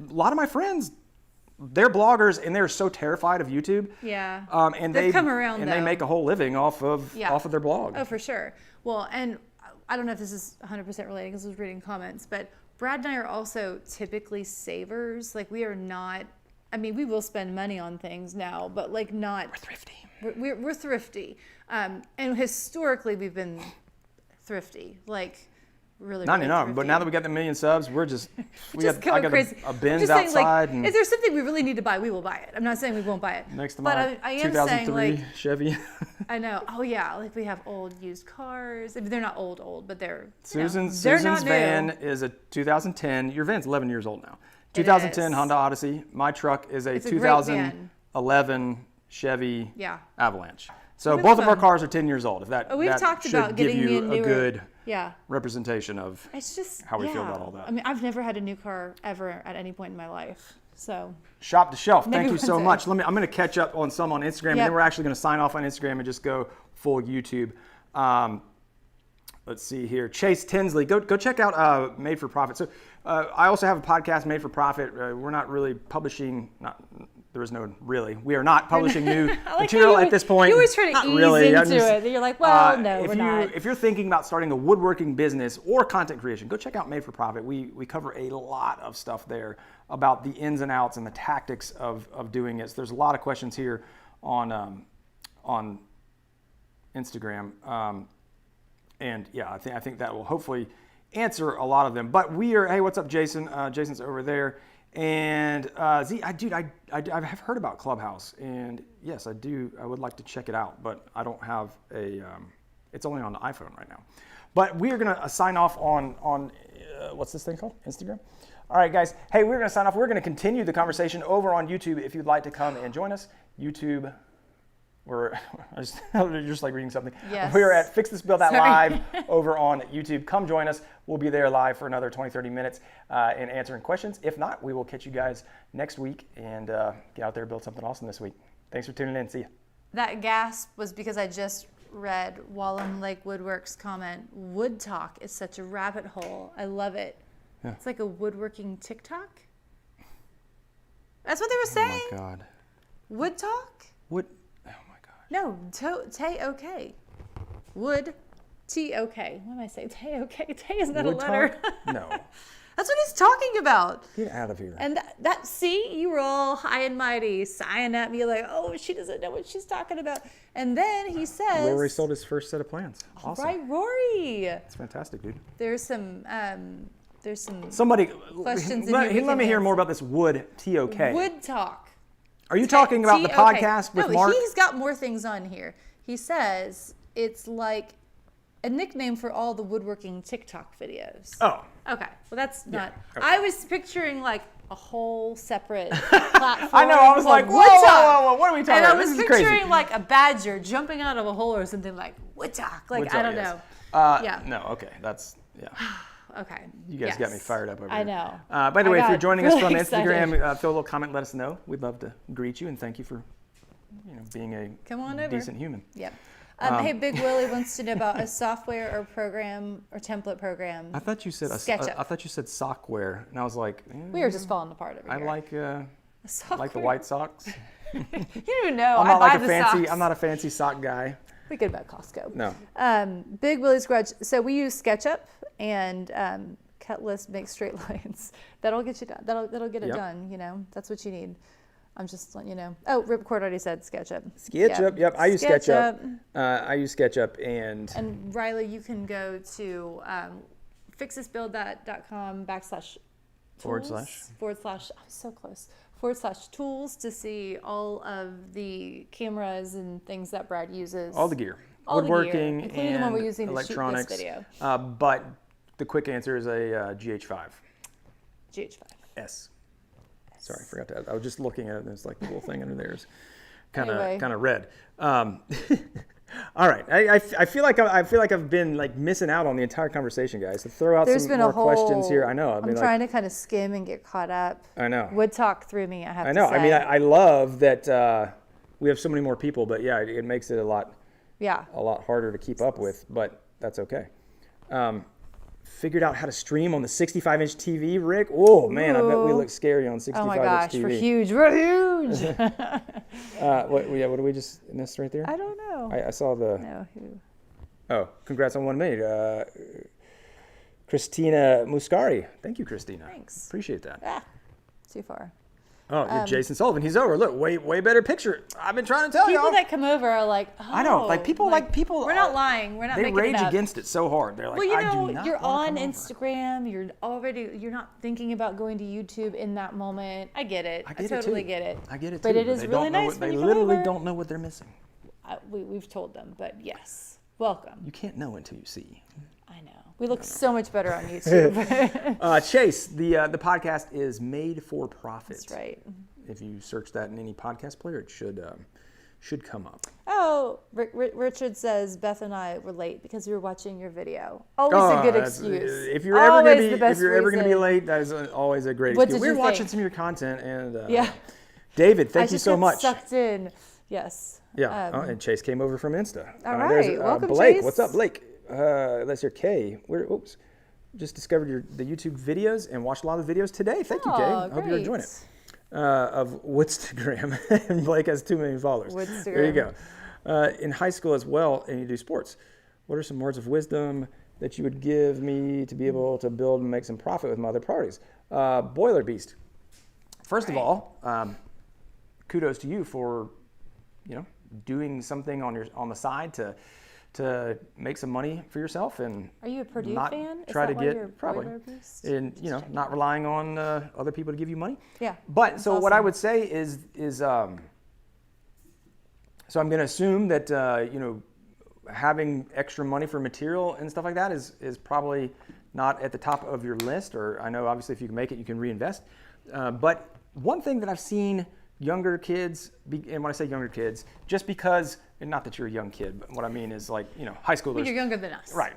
Speaker 1: lot of my friends, they're bloggers and they're so terrified of YouTube.
Speaker 2: Yeah.
Speaker 1: And
Speaker 2: they've come around
Speaker 1: and
Speaker 2: though.
Speaker 1: They make a whole living off of their blog.
Speaker 2: Oh, for sure. Well, and I don't know if this is 100% related because I was reading comments, but Brad and I are also typically savers. Like we are not. I mean, we will spend money on things now, but like not.
Speaker 1: We're thrifty.
Speaker 2: We're thrifty, and historically we've been thrifty, like really.
Speaker 1: Not
Speaker 2: really
Speaker 1: enough,
Speaker 2: thrifty.
Speaker 1: but now that we got the 1 million subs, we're just
Speaker 2: just going crazy.
Speaker 1: a bins
Speaker 2: just saying,
Speaker 1: outside.
Speaker 2: Like,
Speaker 1: and
Speaker 2: if there's something we really need to buy, we will buy it. I'm not saying we won't buy it.
Speaker 1: Next to
Speaker 2: but
Speaker 1: my
Speaker 2: I am
Speaker 1: 2003
Speaker 2: saying, like,
Speaker 1: Chevy.
Speaker 2: I know. Oh yeah, like we have old used cars. I mean, they're not old, but they're
Speaker 1: Susan's
Speaker 2: not
Speaker 1: van
Speaker 2: new.
Speaker 1: is a 2010. Your van's 11 years old now. 2010 Honda Odyssey. My truck is a 2011 Chevy Avalanche. So both of our cars are 10 years old. If that,
Speaker 2: we've
Speaker 1: that
Speaker 2: talked
Speaker 1: should
Speaker 2: about
Speaker 1: give
Speaker 2: getting
Speaker 1: you
Speaker 2: me a newer,
Speaker 1: good
Speaker 2: yeah.
Speaker 1: representation of
Speaker 2: It's just
Speaker 1: how we feel about all that.
Speaker 2: I mean, I've never had a new car ever at any point in my life. So
Speaker 1: Shop to Shelf.
Speaker 2: Maybe
Speaker 1: Thank you so
Speaker 2: one day.
Speaker 1: much. I'm going to catch up on some on Instagram, and then we're actually going to sign off on Instagram and just go full YouTube. Let's see here. Chase Tinsley, go check out Made for Profit. So I also have a podcast, Made for Profit. We're not really publishing. We are not publishing new material at this point.
Speaker 2: You always try to ease into it. You're like, well, no, we're not.
Speaker 1: If you're thinking about starting a woodworking business or content creation, go check out Made for Profit. We cover a lot of stuff there about the ins and outs and the tactics of doing it. So there's a lot of questions here on Instagram. And yeah, I think that will hopefully answer a lot of them. But we are, hey, what's up, Jason? Jason's over there. And Z, I have heard about Clubhouse, and yes, I do. I would like to check it out, but I don't have it's only on the iPhone right now. But we are gonna sign off on what's this thing called? Instagram. All right, guys. Hey, we're gonna sign off. We're gonna continue the conversation over on YouTube. If you'd like to come and join us, YouTube. You're just like reading something.
Speaker 2: Yes.
Speaker 1: We're at Fix This Build That Live over on YouTube. Come join us. We'll be there live for another 20, 30 minutes and answering questions. If not, we will catch you guys next week and get out there and build something awesome this week. Thanks for tuning in. See ya.
Speaker 2: That gasp was because I just read Wallem Lake Woodworks comment. Wood talk is such a rabbit hole. I love it. Yeah. It's like a woodworking TikTok. That's what they were saying.
Speaker 1: Oh my God.
Speaker 2: Wood talk?
Speaker 1: Wood.
Speaker 2: No, T-O-K. Wood, T-O-K. What am I saying? T-O-K. T is not a letter.
Speaker 1: No.
Speaker 2: That's what he's talking about.
Speaker 1: Get out of here.
Speaker 2: And see, you were all high and mighty, sighing at me like, oh, she doesn't know what she's talking about. And then he says.
Speaker 1: Rory sold his first set of plans. Awesome.
Speaker 2: Right, Rory.
Speaker 1: It's fantastic, dude.
Speaker 2: There's some
Speaker 1: Somebody,
Speaker 2: questions.
Speaker 1: Let me hear more about this wood, T-O-K.
Speaker 2: Wood talk.
Speaker 1: Are you talking about the podcast with Mark?
Speaker 2: No, he's got more things on here. He says it's like a nickname for all the woodworking TikTok videos.
Speaker 1: Oh.
Speaker 2: Okay. Well, that's not.
Speaker 1: Okay.
Speaker 2: I was picturing like a whole separate platform.
Speaker 1: I know. I was like, whoa, what are we talking
Speaker 2: and
Speaker 1: about?
Speaker 2: I was picturing like a badger jumping out of a hole or something like wood talk. Like, I don't know.
Speaker 1: Yeah. No. Okay. That's yeah.
Speaker 2: Okay.
Speaker 1: You guys got me fired up over here.
Speaker 2: I know.
Speaker 1: By the way, if you're joining us from
Speaker 2: excited.
Speaker 1: Instagram, throw a little comment, let us know. We'd love to greet you and thank you for being a decent human.
Speaker 2: Yep. Hey, Big Willie wants to know about a software or program or template program.
Speaker 1: I thought you said I thought you said software, and I was like,
Speaker 2: we are just falling apart over
Speaker 1: I
Speaker 2: here.
Speaker 1: like the White Sox.
Speaker 2: You don't even know.
Speaker 1: I'm not a fancy sock guy.
Speaker 2: We good about Costco.
Speaker 1: No.
Speaker 2: Big Willie's Garage. So we use SketchUp and cut list, make straight lines. That'll get you done. That'll get it done. You know, that's what you need. I'm just letting you know. Oh, Ripcord already said SketchUp.
Speaker 1: SketchUp. Yep. I use SketchUp. I use SketchUp and
Speaker 2: Riley, you can go to fixthisbuildthat.com/tools
Speaker 1: //
Speaker 2: I'm so close /tools to see all of the cameras and things that Brad uses.
Speaker 1: All the gear.
Speaker 2: All the gear,
Speaker 1: Woodworking
Speaker 2: including
Speaker 1: and
Speaker 2: the one we're using
Speaker 1: electronics.
Speaker 2: to shoot this
Speaker 1: But the quick answer is a GH5.
Speaker 2: GH5.
Speaker 1: S. Sorry, I forgot that. I was just looking at it, and it's like the little thing under there is kind of
Speaker 2: Anyway.
Speaker 1: red. All right, I feel like I've been like missing out on the entire conversation, guys. So throw out
Speaker 2: There's
Speaker 1: some
Speaker 2: been
Speaker 1: more
Speaker 2: a whole,
Speaker 1: questions here. I know.
Speaker 2: I'm trying to kind of skim and get caught up.
Speaker 1: I know.
Speaker 2: Wood talk through me, I have
Speaker 1: I
Speaker 2: to
Speaker 1: know.
Speaker 2: say.
Speaker 1: I mean, I love that we have so many more people, but yeah, it makes it a lot harder to keep up with. But that's okay. Figured out how to stream on the 65-inch TV, Rick. Oh man, I bet we look scary on 65-inch TV.
Speaker 2: Oh my gosh, we're huge. We're huge.
Speaker 1: What do we just miss right there?
Speaker 2: I don't know.
Speaker 1: I saw the.
Speaker 2: No, who?
Speaker 1: Oh, congrats on 1 million. Christina Muscari. Thank you, Christina.
Speaker 2: Thanks.
Speaker 1: Appreciate that.
Speaker 2: Too far.
Speaker 1: Oh, Jason Sullivan. He's over. Look, way better picture. I've been trying to tell you.
Speaker 2: People that come over are like, oh.
Speaker 1: I know. Like people.
Speaker 2: We're not lying. We're not
Speaker 1: They
Speaker 2: making
Speaker 1: rage
Speaker 2: it up.
Speaker 1: against it so hard. They're like,
Speaker 2: Well,
Speaker 1: I do not
Speaker 2: you're
Speaker 1: wanna
Speaker 2: on
Speaker 1: come over.
Speaker 2: Instagram. You're not thinking about going to YouTube in that moment. I get it. I totally get it.
Speaker 1: I get it too.
Speaker 2: But it is
Speaker 1: they
Speaker 2: really
Speaker 1: don't know
Speaker 2: nice
Speaker 1: what,
Speaker 2: when
Speaker 1: they
Speaker 2: you come
Speaker 1: literally
Speaker 2: over.
Speaker 1: don't know what they're missing.
Speaker 2: We've told them, but yes, welcome.
Speaker 1: You can't know until you see.
Speaker 2: I know. We look so much better on YouTube.
Speaker 1: Chase, the podcast is made for profit.
Speaker 2: That's right.
Speaker 1: If you search that in any podcast player, it should come up.
Speaker 2: Oh, Richard says Beth and I were late because we were watching your video. Always a good excuse.
Speaker 1: If you're ever
Speaker 2: Always the
Speaker 1: gonna
Speaker 2: best
Speaker 1: be
Speaker 2: reason.
Speaker 1: late, that is always a great
Speaker 2: What
Speaker 1: excuse.
Speaker 2: did
Speaker 1: We
Speaker 2: you
Speaker 1: were watching
Speaker 2: think?
Speaker 1: some of your content, and
Speaker 2: Yeah.
Speaker 1: David,
Speaker 2: I
Speaker 1: thank you
Speaker 2: just
Speaker 1: so
Speaker 2: got
Speaker 1: much.
Speaker 2: sucked in. Yes.
Speaker 1: Yeah, and Chase came over from Insta.
Speaker 2: All
Speaker 1: There's,
Speaker 2: right, welcome,
Speaker 1: Blake.
Speaker 2: Chase.
Speaker 1: What's up, Blake? That's your Kay. Just discovered the YouTube videos and watched a lot of the videos today. Thank you, Kay. I hope you're enjoying it. Of Woodstagram, and Blake has 2 million followers.
Speaker 2: Woodstagram.
Speaker 1: There you go. In high school as well, and you do sports. What are some words of wisdom that you would give me to be able to build and make some profit with my other priorities? Boiler Beast. First of all, kudos to you for doing something on the side to make some money for yourself, and
Speaker 2: Are you a Purdue
Speaker 1: not
Speaker 2: fan? Is
Speaker 1: try
Speaker 2: that
Speaker 1: to
Speaker 2: why
Speaker 1: get
Speaker 2: you're a
Speaker 1: probably
Speaker 2: Boiler Beast?
Speaker 1: and not relying on other people to give you money.
Speaker 2: Yeah.
Speaker 1: But so what I
Speaker 2: awesome.
Speaker 1: would say is so I'm going to assume that having extra money for material and stuff like that is probably not at the top of your list. Or I know obviously if you can make it, you can reinvest. But one thing that I've seen younger kids, and when I say younger kids, just because, and not that you're a young kid, but what I mean is like high schoolers.
Speaker 2: You're younger than us.
Speaker 1: Right.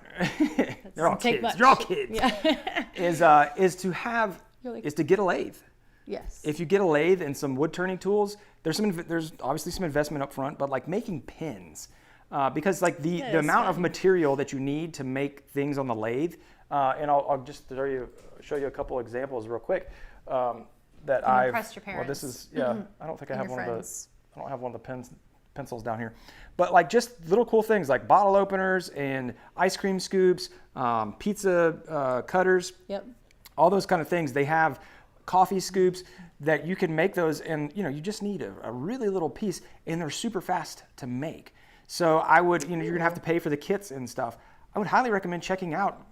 Speaker 1: They're all
Speaker 2: take
Speaker 1: kids.
Speaker 2: much.
Speaker 1: They're all kids.
Speaker 2: Yeah.
Speaker 1: is to get a lathe.
Speaker 2: Yes.
Speaker 1: If you get a lathe and some wood turning tools, there's obviously some investment up front, but like making pins, because like the amount of material that you need to make things on the lathe, and I'll just show you a couple examples real quick that I've
Speaker 2: impressed your parents.
Speaker 1: Well, this is I don't think I
Speaker 2: And
Speaker 1: have
Speaker 2: your
Speaker 1: one
Speaker 2: friends.
Speaker 1: I don't have one of the pencils down here, but like just little cool things like bottle openers and ice cream scoops, pizza cutters.
Speaker 2: Yep.
Speaker 1: All those kind of things. They have coffee scoops that you can make those, and you just need a really little piece, and they're super fast to make. So I would, you're gonna have to pay for the kits and stuff. I would highly recommend checking out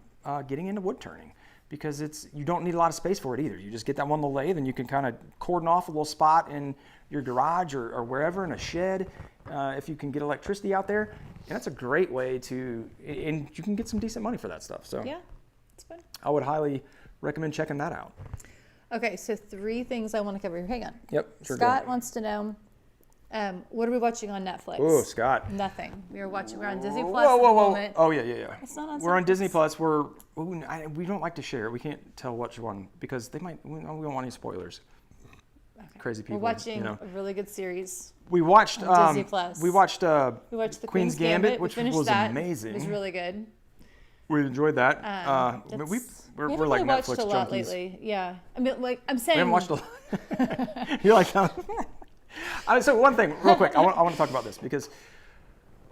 Speaker 1: getting into wood turning, because you don't need a lot of space for it either. You just get that one little lathe, and you can kind of cordon off a little spot in your garage or wherever, in a shed, if you can get electricity out there. And that's a great way and you can get some decent money for that stuff. So
Speaker 2: Yeah. It's fun.
Speaker 1: I would highly recommend checking that out.
Speaker 2: Okay, so 3 things I want to cover here. Hang on.
Speaker 1: Yep. Sure.
Speaker 2: Scott wants to know, what are we watching on Netflix?
Speaker 1: Oh, Scott.
Speaker 2: Nothing. We're on Disney Plus
Speaker 1: Whoa,
Speaker 2: at the
Speaker 1: whoa.
Speaker 2: moment.
Speaker 1: Oh, yeah.
Speaker 2: It's not on
Speaker 1: We're on
Speaker 2: Netflix.
Speaker 1: Disney Plus. We don't like to share. We can't tell which one because we don't want any spoilers.
Speaker 2: Okay.
Speaker 1: Crazy people.
Speaker 2: We're watching a really good series.
Speaker 1: We watched.
Speaker 2: on Disney Plus.
Speaker 1: We watched.
Speaker 2: We watched the
Speaker 1: Queen's Gambit,
Speaker 2: We
Speaker 1: which
Speaker 2: finished
Speaker 1: was
Speaker 2: that.
Speaker 1: amazing.
Speaker 2: It was really good.
Speaker 1: We enjoyed that.
Speaker 2: We
Speaker 1: we're
Speaker 2: haven't
Speaker 1: like
Speaker 2: really watched
Speaker 1: Netflix
Speaker 2: a lot
Speaker 1: junkies.
Speaker 2: lately. Yeah, I mean, like I'm saying.
Speaker 1: We haven't watched a lot. You're like. So one thing, real quick, I want to talk about this because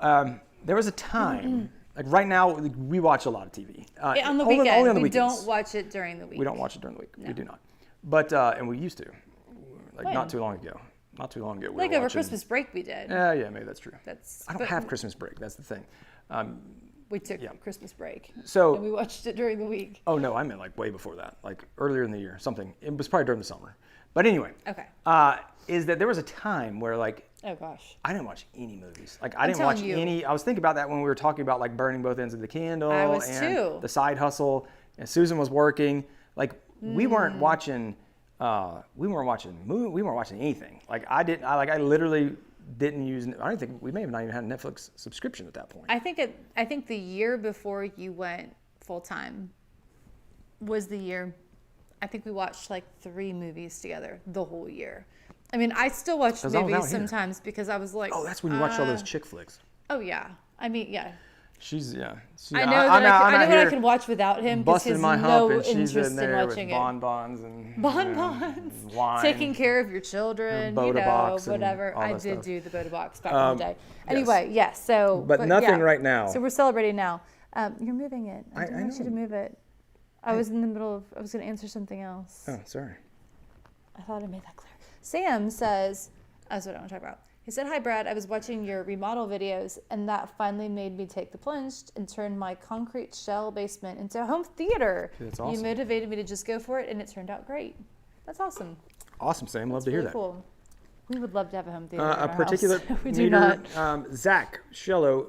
Speaker 1: there was a time, like right now, we watch a lot of TV.
Speaker 2: on the
Speaker 1: only
Speaker 2: weekend.
Speaker 1: on the
Speaker 2: We
Speaker 1: weekends.
Speaker 2: don't watch it during the week.
Speaker 1: We don't watch it during the week. We do not. But and we used to, like
Speaker 2: When?
Speaker 1: not too long ago. Not too long ago. We
Speaker 2: Like
Speaker 1: were
Speaker 2: over
Speaker 1: watching,
Speaker 2: Christmas break, we did.
Speaker 1: Yeah, maybe that's true.
Speaker 2: That's.
Speaker 1: I don't have Christmas break. That's the thing.
Speaker 2: We took Christmas break.
Speaker 1: So
Speaker 2: and we watched it during the week.
Speaker 1: Oh no, I meant like way before that, like earlier in the year, something. It was probably during the summer. But anyway,
Speaker 2: okay.
Speaker 1: Is that there was a time where like,
Speaker 2: oh gosh,
Speaker 1: I didn't watch any movies. Like I didn't watch any. I was thinking about that when we were talking about like burning both ends of the candle.
Speaker 2: I was
Speaker 1: and
Speaker 2: too.
Speaker 1: The side hustle. And Susan was working. Like we weren't watching. We weren't watching anything. Like I literally didn't use. I don't think we may have not even had a Netflix subscription at that point.
Speaker 2: I think the year before you went full time was the year. I think we watched like 3 movies together the whole year. I mean, I still watch movies sometimes because I was like,
Speaker 1: oh, that's when you watched all those chick flicks.
Speaker 2: Oh yeah, I mean yeah.
Speaker 1: I
Speaker 2: know what I can watch without him because he has no interest in watching it.
Speaker 1: Bonbons and
Speaker 2: wine, taking care of your children, whatever. I did do the Boda box back in the day. Anyway, yes. So,
Speaker 1: but nothing right now.
Speaker 2: So we're celebrating now. You're moving it. I didn't want you to
Speaker 1: know.
Speaker 2: move it. I was in the middle of. I was going to answer something else.
Speaker 1: Oh, sorry.
Speaker 2: I thought I made that clear. Sam says, that's what I want to talk about. He said, hi, Brad. I was watching your remodel videos, and that finally made me take the plunge and turn my concrete shell basement into a home theater.
Speaker 1: That's awesome.
Speaker 2: You motivated me to just go for it, and it turned out great. That's awesome.
Speaker 1: Awesome, Sam. Love to hear that.
Speaker 2: Cool. We would love to have a home theater in
Speaker 1: a
Speaker 2: our
Speaker 1: particular
Speaker 2: house. We
Speaker 1: meter,
Speaker 2: do not.
Speaker 1: Zach Shello.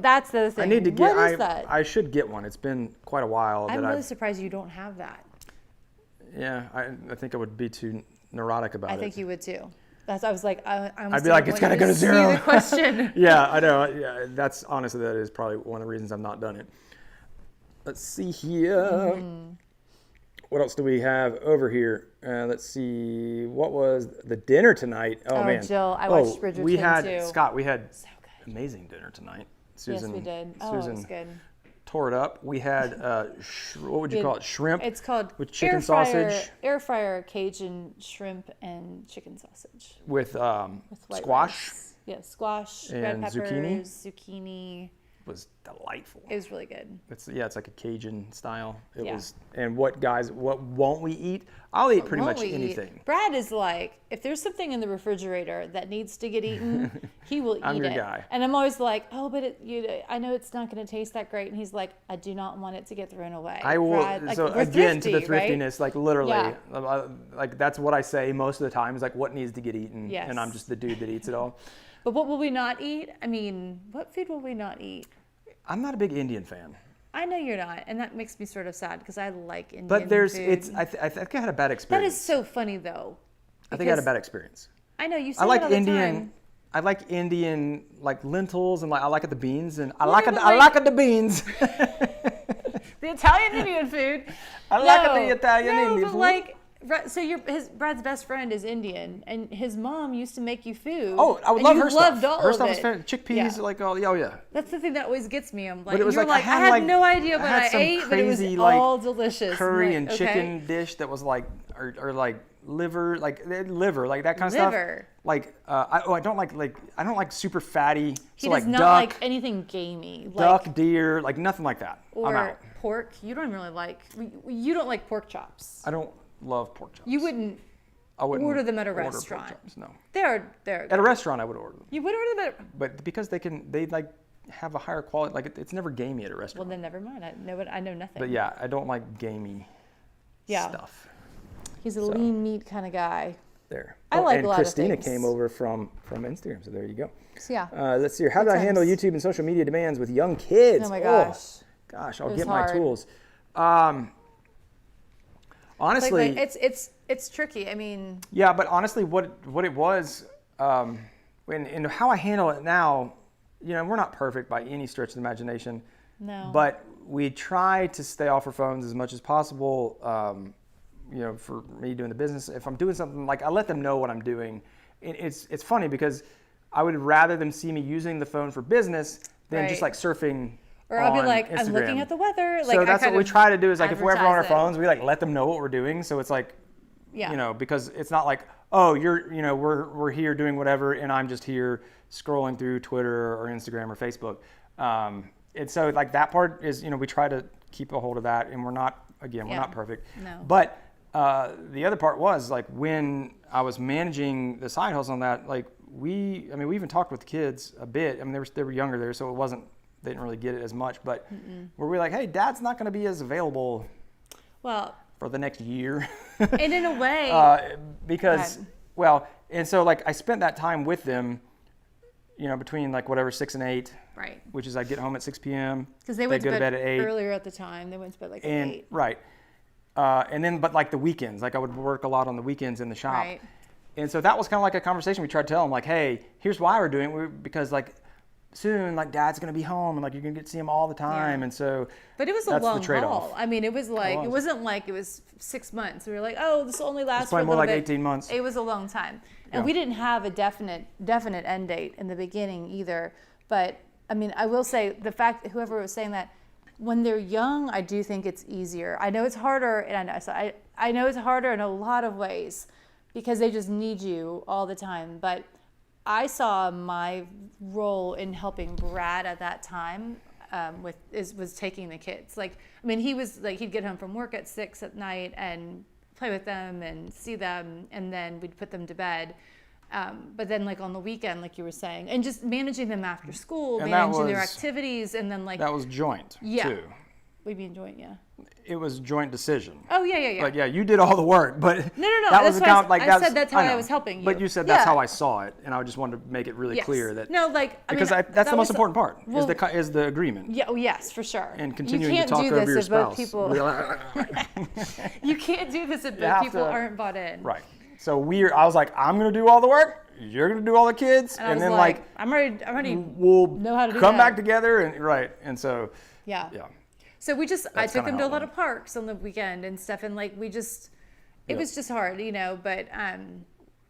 Speaker 2: That's the thing.
Speaker 1: I need to get.
Speaker 2: What is that?
Speaker 1: I should get one. It's been quite a while.
Speaker 2: I'm really surprised you don't have that.
Speaker 1: Yeah, I think I would be too neurotic about it.
Speaker 2: I think you would too. I was like,
Speaker 1: I'd be like, it's gotta go to 0.
Speaker 2: The question.
Speaker 1: Yeah, I know. Yeah, that is probably one of the reasons I've not done it. Let's see here. What else do we have over here? Let's see. What was the dinner tonight? Oh man,
Speaker 2: Jill, I watched Bridgerton too.
Speaker 1: Scott. We had amazing dinner tonight. Susan,
Speaker 2: yes, we did.
Speaker 1: Susan
Speaker 2: it was good.
Speaker 1: Tore it up. We had what would you call it? Shrimp.
Speaker 2: It's called
Speaker 1: with chicken sausage.
Speaker 2: Air fryer Cajun shrimp and chicken sausage.
Speaker 1: With squash.
Speaker 2: Rice. Yeah, squash,
Speaker 1: and
Speaker 2: red peppers,
Speaker 1: zucchini. Was delightful.
Speaker 2: It was really good.
Speaker 1: It's like a Cajun style. It was. And what won't we eat? I'll eat pretty much anything.
Speaker 2: Brad is like, if there's something in the refrigerator that needs to get eaten, he will eat it.
Speaker 1: I'm your guy.
Speaker 2: And I'm always like, oh, but I know it's not going to taste that great. And he's like, I do not want it to get thrown away.
Speaker 1: I will.
Speaker 2: Brad,
Speaker 1: so again, to the thriftiness, like literally, like that's what I say most of the time is like, what needs to get eaten?
Speaker 2: Yes.
Speaker 1: And I'm just the dude that eats it all.
Speaker 2: But what will we not eat? I mean, what food will we not eat?
Speaker 1: I'm not a big Indian fan.
Speaker 2: I know you're not, and that makes me sort of sad because I like Indian
Speaker 1: food.
Speaker 2: But
Speaker 1: I think I had a bad experience.
Speaker 2: That is so funny though.
Speaker 1: I think I had a bad experience.
Speaker 2: I know you say that all the time.
Speaker 1: I like Indian like lentils and I like the beans and I like the beans.
Speaker 2: The Italian Indian food.
Speaker 1: I like the Italian Indian food.
Speaker 2: Like, so Brad's best friend is Indian, and his mom used to make you food.
Speaker 1: Oh, I would love her stuff. Her stuff
Speaker 2: was
Speaker 1: chickpeas, like oh yeah.
Speaker 2: That's the thing that always gets me. I'm like,
Speaker 1: but it was
Speaker 2: you're like, I had no idea what I ate, but it was all delicious.
Speaker 1: Curry and chicken dish that was like, or like liver, like that kind of stuff. Like I don't like super fatty.
Speaker 2: He does not like anything gamey.
Speaker 1: Duck, deer, like nothing like that.
Speaker 2: Or
Speaker 1: I'm out.
Speaker 2: Pork. You don't really like. You don't like pork chops.
Speaker 1: I don't love pork chops.
Speaker 2: You wouldn't. I wouldn't order them at a restaurant.
Speaker 1: Pork chops, no.
Speaker 2: They're
Speaker 1: at a restaurant. I would order them.
Speaker 2: You would order them
Speaker 1: but because they like have a higher quality. Like it's never gamey at a restaurant.
Speaker 2: Well, then never mind. I know nothing.
Speaker 1: But yeah, I don't like gamey stuff.
Speaker 2: He's a lean meat kind of guy.
Speaker 1: There.
Speaker 2: I like
Speaker 1: and
Speaker 2: a lot
Speaker 1: Christina
Speaker 2: of things.
Speaker 1: came over from Instagram, so there you go.
Speaker 2: So yeah.
Speaker 1: Let's see here. How do I handle YouTube and social media demands with young kids?
Speaker 2: Oh my gosh.
Speaker 1: Gosh, I'll get my tools. Honestly,
Speaker 2: like it's tricky. I mean.
Speaker 1: Yeah, but honestly, what it was, and how I handle it now, we're not perfect by any stretch of the imagination.
Speaker 2: No.
Speaker 1: But we try to stay off our phones as much as possible. For me doing the business, if I'm doing something, like I let them know what I'm doing. It's funny because I would rather them see me using the phone for business than just like surfing.
Speaker 2: Or I'll be like,
Speaker 1: Instagram.
Speaker 2: I'm looking at the weather.
Speaker 1: So that's what we try to do is like if we're ever on our phones, we like let them know what we're doing. So it's like, because it's not like, oh, we're here doing whatever and I'm just here scrolling through Twitter or Instagram or Facebook. And so like that part is, we try to keep a hold of that, and we're not perfect.
Speaker 2: No.
Speaker 1: But the other part was like when I was managing the side hustle on that, like we even talked with the kids a bit. I mean, they were younger there, so it wasn't they didn't really get it as much. But were we like, hey, Dad's not going to be as available
Speaker 2: Well,
Speaker 1: for the next year?
Speaker 2: and in a way,
Speaker 1: Because, well, and so like I spent that time with them, you know, between like whatever 6 and 8,
Speaker 2: right?
Speaker 1: which is I get home at 6 p.m.
Speaker 2: Because they went
Speaker 1: go
Speaker 2: to bed
Speaker 1: at 8.
Speaker 2: earlier at the time. They went to bed like at 8.
Speaker 1: Right. And then, but like the weekends, like I would work a lot on the weekends in the shop.
Speaker 2: Right.
Speaker 1: And so that was kind of like a conversation we tried to tell them, like, hey, here's why we're doing it. Because like soon, like Dad's going to be home and like you're going to get to see him all the time.
Speaker 2: Yeah.
Speaker 1: And so
Speaker 2: But it was a
Speaker 1: that's the
Speaker 2: long
Speaker 1: trade-off.
Speaker 2: haul. I mean, it was like, it wasn't like it was 6 months. We were like, oh, this will only last for a
Speaker 1: probably
Speaker 2: little
Speaker 1: more like
Speaker 2: bit.
Speaker 1: 18 months.
Speaker 2: It was a long time. And
Speaker 1: Yeah.
Speaker 2: we didn't have a definite end date in the beginning either. But I mean, I will say the fact that whoever was saying that, when they're young, I do think it's easier. I know it's harder, and I know it's harder in a lot of ways because they just need you all the time. But I saw my role in helping Brad at that time was taking the kids. Like, I mean, he was like, he'd get home from work at 6 at night and play with them and see them, and then we'd put them to bed. But then like on the weekend, like you were saying, and just managing them after school,
Speaker 1: And
Speaker 2: managing their activities, and then like
Speaker 1: that was joint too.
Speaker 2: we'd be enjoying,
Speaker 1: It was joint decision.
Speaker 2: Oh yeah.
Speaker 1: Like, yeah, you did all the work, but
Speaker 2: No.
Speaker 1: that was
Speaker 2: That's
Speaker 1: the
Speaker 2: why
Speaker 1: count. Like
Speaker 2: I said that's how
Speaker 1: know.
Speaker 2: I was helping you.
Speaker 1: But you said that's
Speaker 2: Yeah.
Speaker 1: how I saw it, and I just wanted to make it really
Speaker 2: Yes.
Speaker 1: clear that
Speaker 2: No, like
Speaker 1: because
Speaker 2: I mean,
Speaker 1: that's the
Speaker 2: that
Speaker 1: most
Speaker 2: was-
Speaker 1: important part
Speaker 2: well,
Speaker 1: is the agreement.
Speaker 2: Yeah. Oh yes, for sure.
Speaker 1: And continuing
Speaker 2: you can't
Speaker 1: to talk
Speaker 2: do
Speaker 1: over
Speaker 2: this
Speaker 1: your
Speaker 2: if both
Speaker 1: spouse.
Speaker 2: people. You can't do this if
Speaker 1: You
Speaker 2: both
Speaker 1: have
Speaker 2: people
Speaker 1: to-
Speaker 2: aren't bought in.
Speaker 1: Right. So I was like, I'm gonna do all the work. You're gonna do all the kids,
Speaker 2: And I was
Speaker 1: then
Speaker 2: like, I'm already
Speaker 1: we'll
Speaker 2: know how to do
Speaker 1: come
Speaker 2: that.
Speaker 1: back together and right. And so
Speaker 2: Yeah.
Speaker 1: yeah.
Speaker 2: So I
Speaker 1: That's
Speaker 2: took
Speaker 1: kinda
Speaker 2: them
Speaker 1: how
Speaker 2: to a
Speaker 1: it
Speaker 2: lot
Speaker 1: went.
Speaker 2: of parks on the weekend and stuff, and like it
Speaker 1: Yeah.
Speaker 2: was just hard, you know. But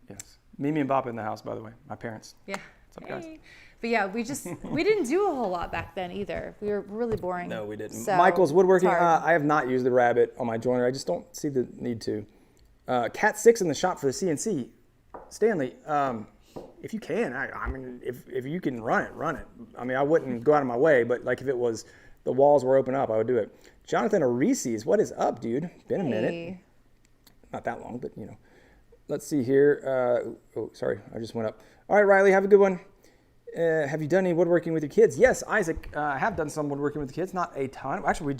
Speaker 1: Yes. Mimi and Bop in the house, by the way. My parents.
Speaker 2: yeah.
Speaker 1: What's up, guys?
Speaker 2: Hey. But yeah, we didn't do a whole lot back then either. We were really boring.
Speaker 1: No, we didn't.
Speaker 2: So,
Speaker 1: Michael's woodworking.
Speaker 2: it's hard.
Speaker 1: I have not used the rabbit on my joiner. I just don't see the need to. Cat 6 in the shop for the CNC. Stanley, if you can, I mean, if you can run it. I mean, I wouldn't go out of my way, but like if it was the walls were open up, I would do it. Jonathan Arises, what is up, dude? Been a minute.
Speaker 2: Hey.
Speaker 1: Not that long, but you know. Let's see here. Oh, sorry, I just went up. All right, Riley, have a good one. Have you done any woodworking with your kids? Yes, Isaac, I have done some woodworking with the kids. Not a ton. Actually,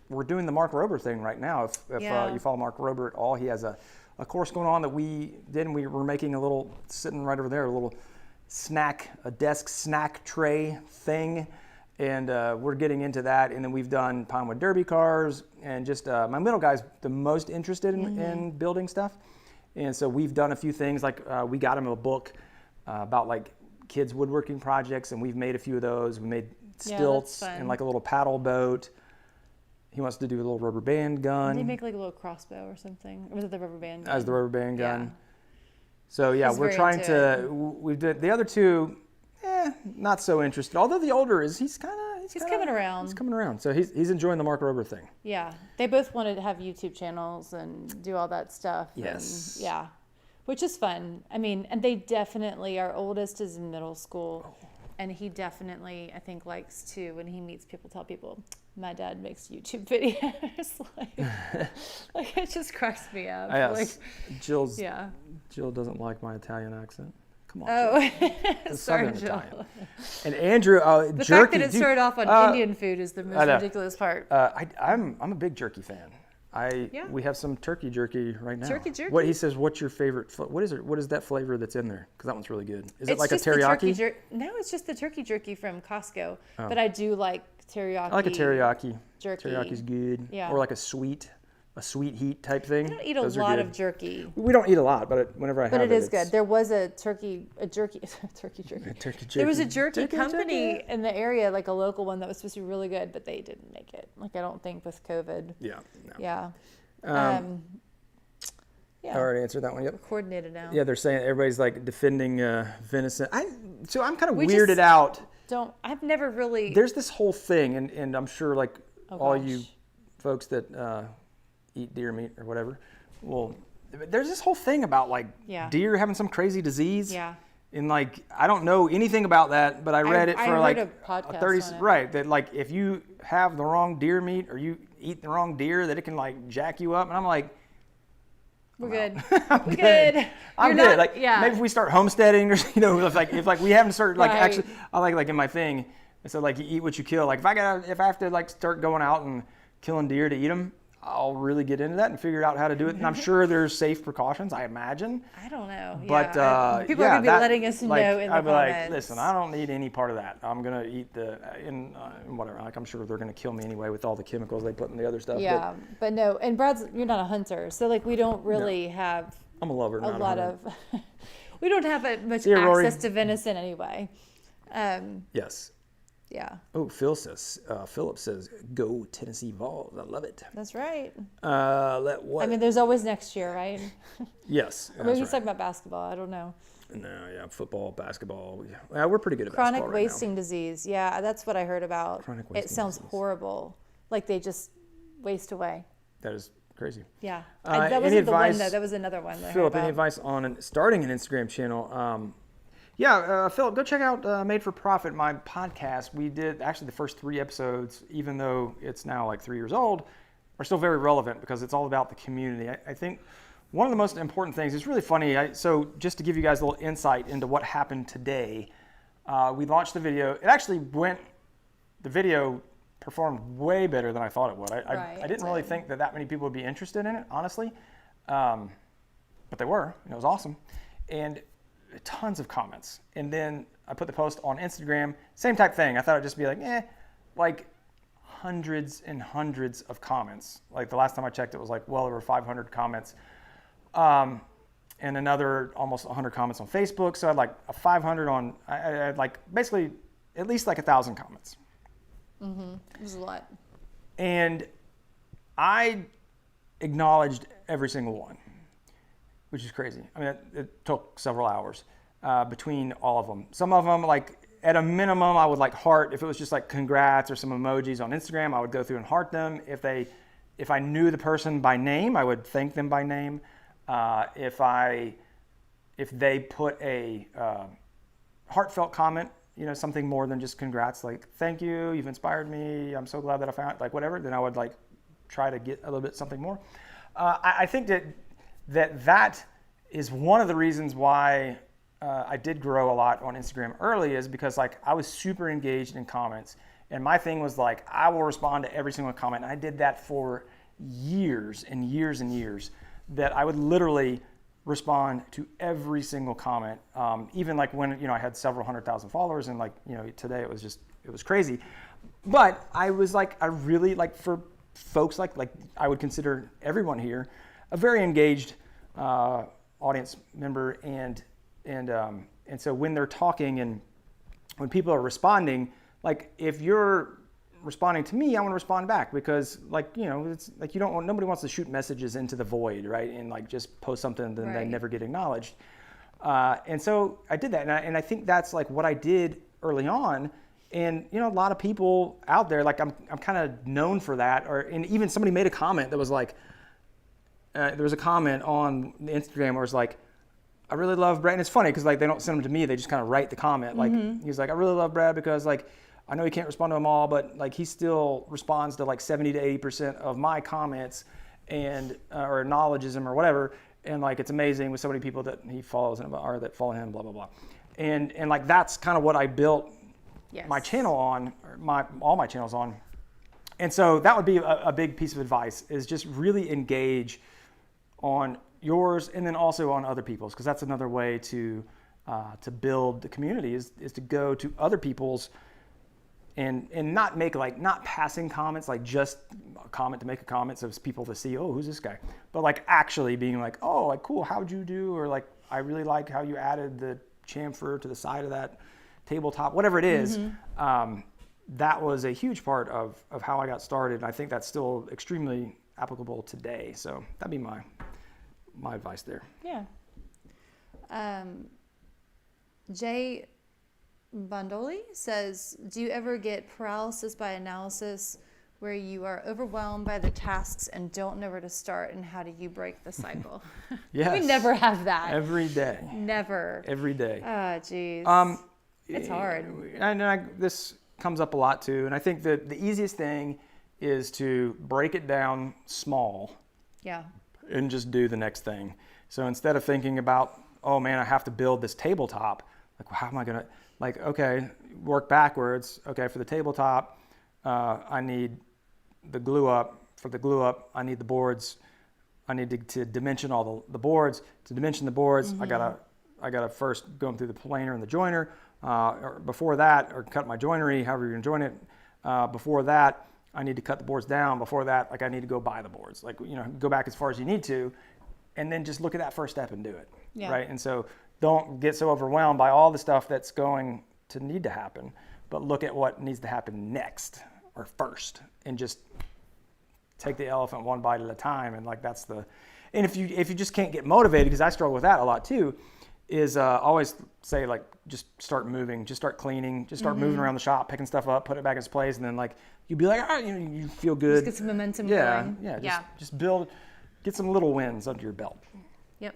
Speaker 1: we're doing the Mark Rober thing right now. If
Speaker 2: Yeah.
Speaker 1: you follow Mark Rober at all, he has a course going on that we did, and we were making a little, sitting right over there, a little a desk snack tray thing. And we're getting into that. And then we've done Pinewood Derby cars, and just my middle guy's the most interested in building stuff. And so we've done a few things, like we got him a book about like kids woodworking projects, and we've made a few of those. We made stilts
Speaker 2: fun.
Speaker 1: and like a little paddle boat. He wants to do a little rubber band gun.
Speaker 2: Did he make like a little crossbow or something? Or was it the rubber band gun?
Speaker 1: As the rubber band gun.
Speaker 2: Yeah.
Speaker 1: So yeah,
Speaker 2: He's
Speaker 1: we're
Speaker 2: very
Speaker 1: trying
Speaker 2: into
Speaker 1: to. We've did the other two, not so interested. Although the older he's
Speaker 2: coming around.
Speaker 1: He's coming around. So he's enjoying the Mark Rober thing.
Speaker 2: Yeah. They both wanted to have YouTube channels and do all that stuff.
Speaker 1: Yes.
Speaker 2: And, yeah. Which is fun. I mean, and they definitely, our oldest is in middle school. And he definitely, I think, likes to, when he meets people, tell people, my dad makes YouTube videos. like it just cracks me up.
Speaker 1: Yes.
Speaker 2: Like,
Speaker 1: Jill doesn't like my Italian accent. Come on.
Speaker 2: oh,
Speaker 1: Jill.
Speaker 2: sorry,
Speaker 1: Southern
Speaker 2: Jill.
Speaker 1: Italian. And Andrew,
Speaker 2: The
Speaker 1: jerky.
Speaker 2: fact that it
Speaker 1: dude,
Speaker 2: started off on Indian food is the most
Speaker 1: know.
Speaker 2: ridiculous part.
Speaker 1: I'm a big jerky fan.
Speaker 2: Yeah.
Speaker 1: We have some turkey jerky right now.
Speaker 2: Turkey jerky?
Speaker 1: What he says? What's your favorite? What is it? What is that flavor that's in there? Because that one's really good. Is it
Speaker 2: It's
Speaker 1: like a
Speaker 2: just the turkey
Speaker 1: teriyaki?
Speaker 2: No, it's just the turkey jerky from Costco. But I do like teriyaki.
Speaker 1: I like a teriyaki.
Speaker 2: jerky.
Speaker 1: Teriyaki's good.
Speaker 2: Yeah.
Speaker 1: Or like a sweet heat type thing.
Speaker 2: I don't eat a
Speaker 1: Those are
Speaker 2: lot
Speaker 1: good.
Speaker 2: of jerky,
Speaker 1: We don't eat a lot, but whenever I have
Speaker 2: but it is
Speaker 1: it's-
Speaker 2: good. There was a turkey jerky.
Speaker 1: Turkey
Speaker 2: There was a
Speaker 1: jerky.
Speaker 2: jerky company in the area, like a local one that was supposed to be really good, but they didn't make it. Like I don't think with COVID.
Speaker 1: Yeah. No.
Speaker 2: Yeah.
Speaker 1: I already answered that one. Yep.
Speaker 2: Coordinated now.
Speaker 1: Yeah, they're saying everybody's like defending venison. So I'm kind of
Speaker 2: We
Speaker 1: weirded
Speaker 2: just
Speaker 1: out.
Speaker 2: I've never really.
Speaker 1: There's this whole thing, and I'm sure like all you
Speaker 2: gosh.
Speaker 1: folks that eat deer meat or whatever, well, there's this whole thing about like
Speaker 2: Yeah.
Speaker 1: deer having some crazy disease.
Speaker 2: Yeah.
Speaker 1: And like I don't know anything about that, but I read it
Speaker 2: I
Speaker 1: for
Speaker 2: heard
Speaker 1: like
Speaker 2: a podcast
Speaker 1: 30
Speaker 2: on it.
Speaker 1: right that like if you have the wrong deer meat or you eat the wrong deer, that it can like jack you up. And I'm like,
Speaker 2: We're good.
Speaker 1: I'm
Speaker 2: We're
Speaker 1: good.
Speaker 2: good.
Speaker 1: I'm
Speaker 2: You're
Speaker 1: good.
Speaker 2: not-
Speaker 1: Like
Speaker 2: yeah.
Speaker 1: maybe if we start homesteading or if we haven't started like
Speaker 2: Right.
Speaker 1: actually I like in my thing And so like you eat what you kill. Like if I have to like start going out and killing deer to eat them, I'll really get into that and figure out how to do it. And I'm sure there's safe precautions, I imagine.
Speaker 2: I don't know.
Speaker 1: But
Speaker 2: people are gonna be letting us
Speaker 1: like,
Speaker 2: know in the
Speaker 1: I'd be
Speaker 2: comments.
Speaker 1: like, listen, I don't need any part of that. I'm gonna eat whatever. Like I'm sure they're gonna kill me anyway with all the chemicals they put in the other stuff.
Speaker 2: Yeah, but no. And Brad's, you're not a hunter, so like we don't really have.
Speaker 1: I'm a lover, not a
Speaker 2: lot
Speaker 1: hunter.
Speaker 2: of. We don't have much
Speaker 1: See you, Rory.
Speaker 2: access to venison anyway.
Speaker 1: Yes.
Speaker 2: Yeah.
Speaker 1: Oh, Phillip says, go Tennessee Vols. I love it.
Speaker 2: That's right.
Speaker 1: What?
Speaker 2: I mean, there's always next year, right?
Speaker 1: Yes.
Speaker 2: Or maybe he's talking about basketball. I don't know.
Speaker 1: No, yeah, football, basketball. We're pretty good at
Speaker 2: Chronic
Speaker 1: basketball right
Speaker 2: wasting disease. Yeah, that's what I heard about.
Speaker 1: Chronic
Speaker 2: It
Speaker 1: wasting
Speaker 2: sounds
Speaker 1: disease.
Speaker 2: horrible. Like they just waste away.
Speaker 1: now. That is crazy.
Speaker 2: Yeah.
Speaker 1: any
Speaker 2: That wasn't the
Speaker 1: advice,
Speaker 2: one, though. That was another one. That I heard
Speaker 1: Phillip, any
Speaker 2: about.
Speaker 1: advice on starting an Instagram channel? Phillip, go check out Made for Profit, my podcast. We did actually the first 3 episodes, even though it's now like 3 years old, are still very relevant because it's all about the community. I think one of the most important things, it's really funny. So just to give you guys a little insight into what happened today, we launched the video. It actually the video performed way better than I thought it would. I didn't really think that many people would be interested in it, honestly. But they were, and it was awesome. And tons of comments. And then I put the post on Instagram, same type thing. I thought it'd just be like hundreds and hundreds of comments. Like the last time I checked, it was like well over 500 comments. And another almost 100 comments on Facebook. So I had like a 500 on, I had like basically at least like 1,000 comments.
Speaker 2: Mm-hmm. It was a lot.
Speaker 1: And I acknowledged every single one, which is crazy. I mean, it took several hours between all of them. Some of them, like at a minimum, I would like heart. If it was just like congrats or some emojis on Instagram, I would go through and heart them. If I knew the person by name, I would thank them by name. If they put a heartfelt comment, something more than just congrats, like thank you, you've inspired me, I'm so glad that I found, like whatever, then I would like try to get a little bit something more. I think that is one of the reasons why I did grow a lot on Instagram early, is because like I was super engaged in comments, and my thing was like I will respond to every single comment. And I did that for years and years and years, that I would literally respond to every single comment, even like when I had several 100,000 followers, and like today it was crazy. But I was like, I really like, for folks like I would consider everyone here a very engaged audience member, and so when they're talking and when people are responding, like if you're responding to me, I want to respond back, because it's like nobody wants to shoot messages into the void, right? And like just post something and then they never get acknowledged. And so I did that, and I think that's like what I did early on. And a lot of people out there, like I'm kind of known for that. And even somebody made a comment that was like, there was a comment on the Instagram where it's like, I really love Brad. And it's funny because like they don't send them to me, they just kind of write the comment. Like he's like, I really love Brad because like I know he can't respond to them all, but like he still responds to like 70 to 80% of my comments, and or acknowledges them or whatever. And like it's amazing with so many people that he follows and or that follow him, blah blah blah. And like that's kind of what I built my channel on, or all my channels on. And so that would be a big piece of advice, is just really engage on yours and then also on other people's, because that's another way to build the community is to go to other people's and not make not passing comments, like just a comment to make a comment so people to see, oh, who's this guy? But like actually being like, oh, like cool, how'd you do? Or like, I really like how you added the chamfer to the side of that tabletop, whatever it is. That was a huge part of how I got started. And I think that's still extremely applicable today. So that'd be my advice there.
Speaker 2: Yeah. J Bandoli says, do you ever get paralysis by analysis, where you are overwhelmed by the tasks and don't know where to start, and how do you break the cycle?
Speaker 1: Yes.
Speaker 2: We never have that.
Speaker 1: Every day.
Speaker 2: Never.
Speaker 1: Every day.
Speaker 2: Oh, geez. It's hard.
Speaker 1: And this comes up a lot too. And I think that the easiest thing is to break it down small.
Speaker 2: Yeah.
Speaker 1: And just do the next thing. So instead of thinking about, oh man, I have to build this tabletop, like how am I gonna, like, okay, work backwards. Okay, for the tabletop, I need the glue up. For the glue up, I need the boards. I need to dimension all the boards. To dimension the boards, I gotta first go through the planer and the joiner. Or before that, or cut my joinery, however you're gonna join it. Before that, I need to cut the boards down. Before that, like I need to go buy the boards. Like, go back as far as you need to, and then just look at that first step and do it.
Speaker 2: Yeah.
Speaker 1: Right. And so don't get so overwhelmed by all the stuff that's going to need to happen, but look at what needs to happen next or first, and just take the elephant one bite at a time. And like and if you just can't get motivated, because I struggle with that a lot too, is always say like just start moving, just start cleaning, just start moving around the shop, picking stuff up, put it back in its place, and then like you'll be like, you feel good.
Speaker 2: Just get some momentum going.
Speaker 1: Yeah. Just get some little wins under your belt.
Speaker 2: Yep.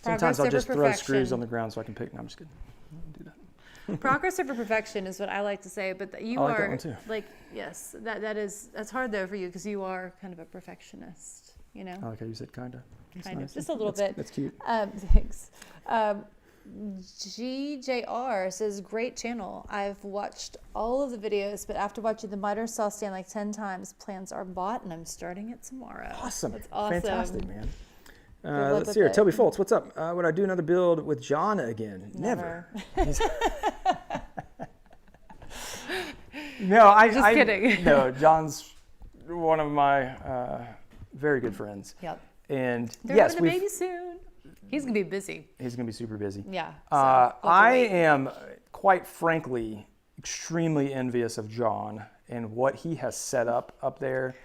Speaker 1: Sometimes I'll just throw screws on the ground so I can pick. No, I'm just kidding. I don't do that.
Speaker 2: Progress over perfection is what I like to say, but you
Speaker 1: I like
Speaker 2: are
Speaker 1: that one too.
Speaker 2: like, yes, that's hard though for you because you are kind of a perfectionist,
Speaker 1: I like how you said kinda. That's
Speaker 2: kind
Speaker 1: nice.
Speaker 2: of, just a little bit.
Speaker 1: That's cute.
Speaker 2: Thanks. GJR says, great channel. I've watched all of the videos, but after watching the miter saw stand like 10 times, plans are bought and I'm starting it tomorrow.
Speaker 1: Awesome.
Speaker 2: That's awesome.
Speaker 1: Fantastic, man.
Speaker 2: luck
Speaker 1: Let's
Speaker 2: with
Speaker 1: see here.
Speaker 2: it.
Speaker 1: Toby Foltz, what's up? Would I do another build with John again? Never. No,
Speaker 2: Just kidding.
Speaker 1: No, John's one of my very good friends.
Speaker 2: Yep.
Speaker 1: And
Speaker 2: They're
Speaker 1: yes,
Speaker 2: having a baby soon. He's gonna be busy.
Speaker 1: He's gonna be super busy.
Speaker 2: Yeah.
Speaker 1: I am, quite frankly, extremely envious of John and what he has set up there.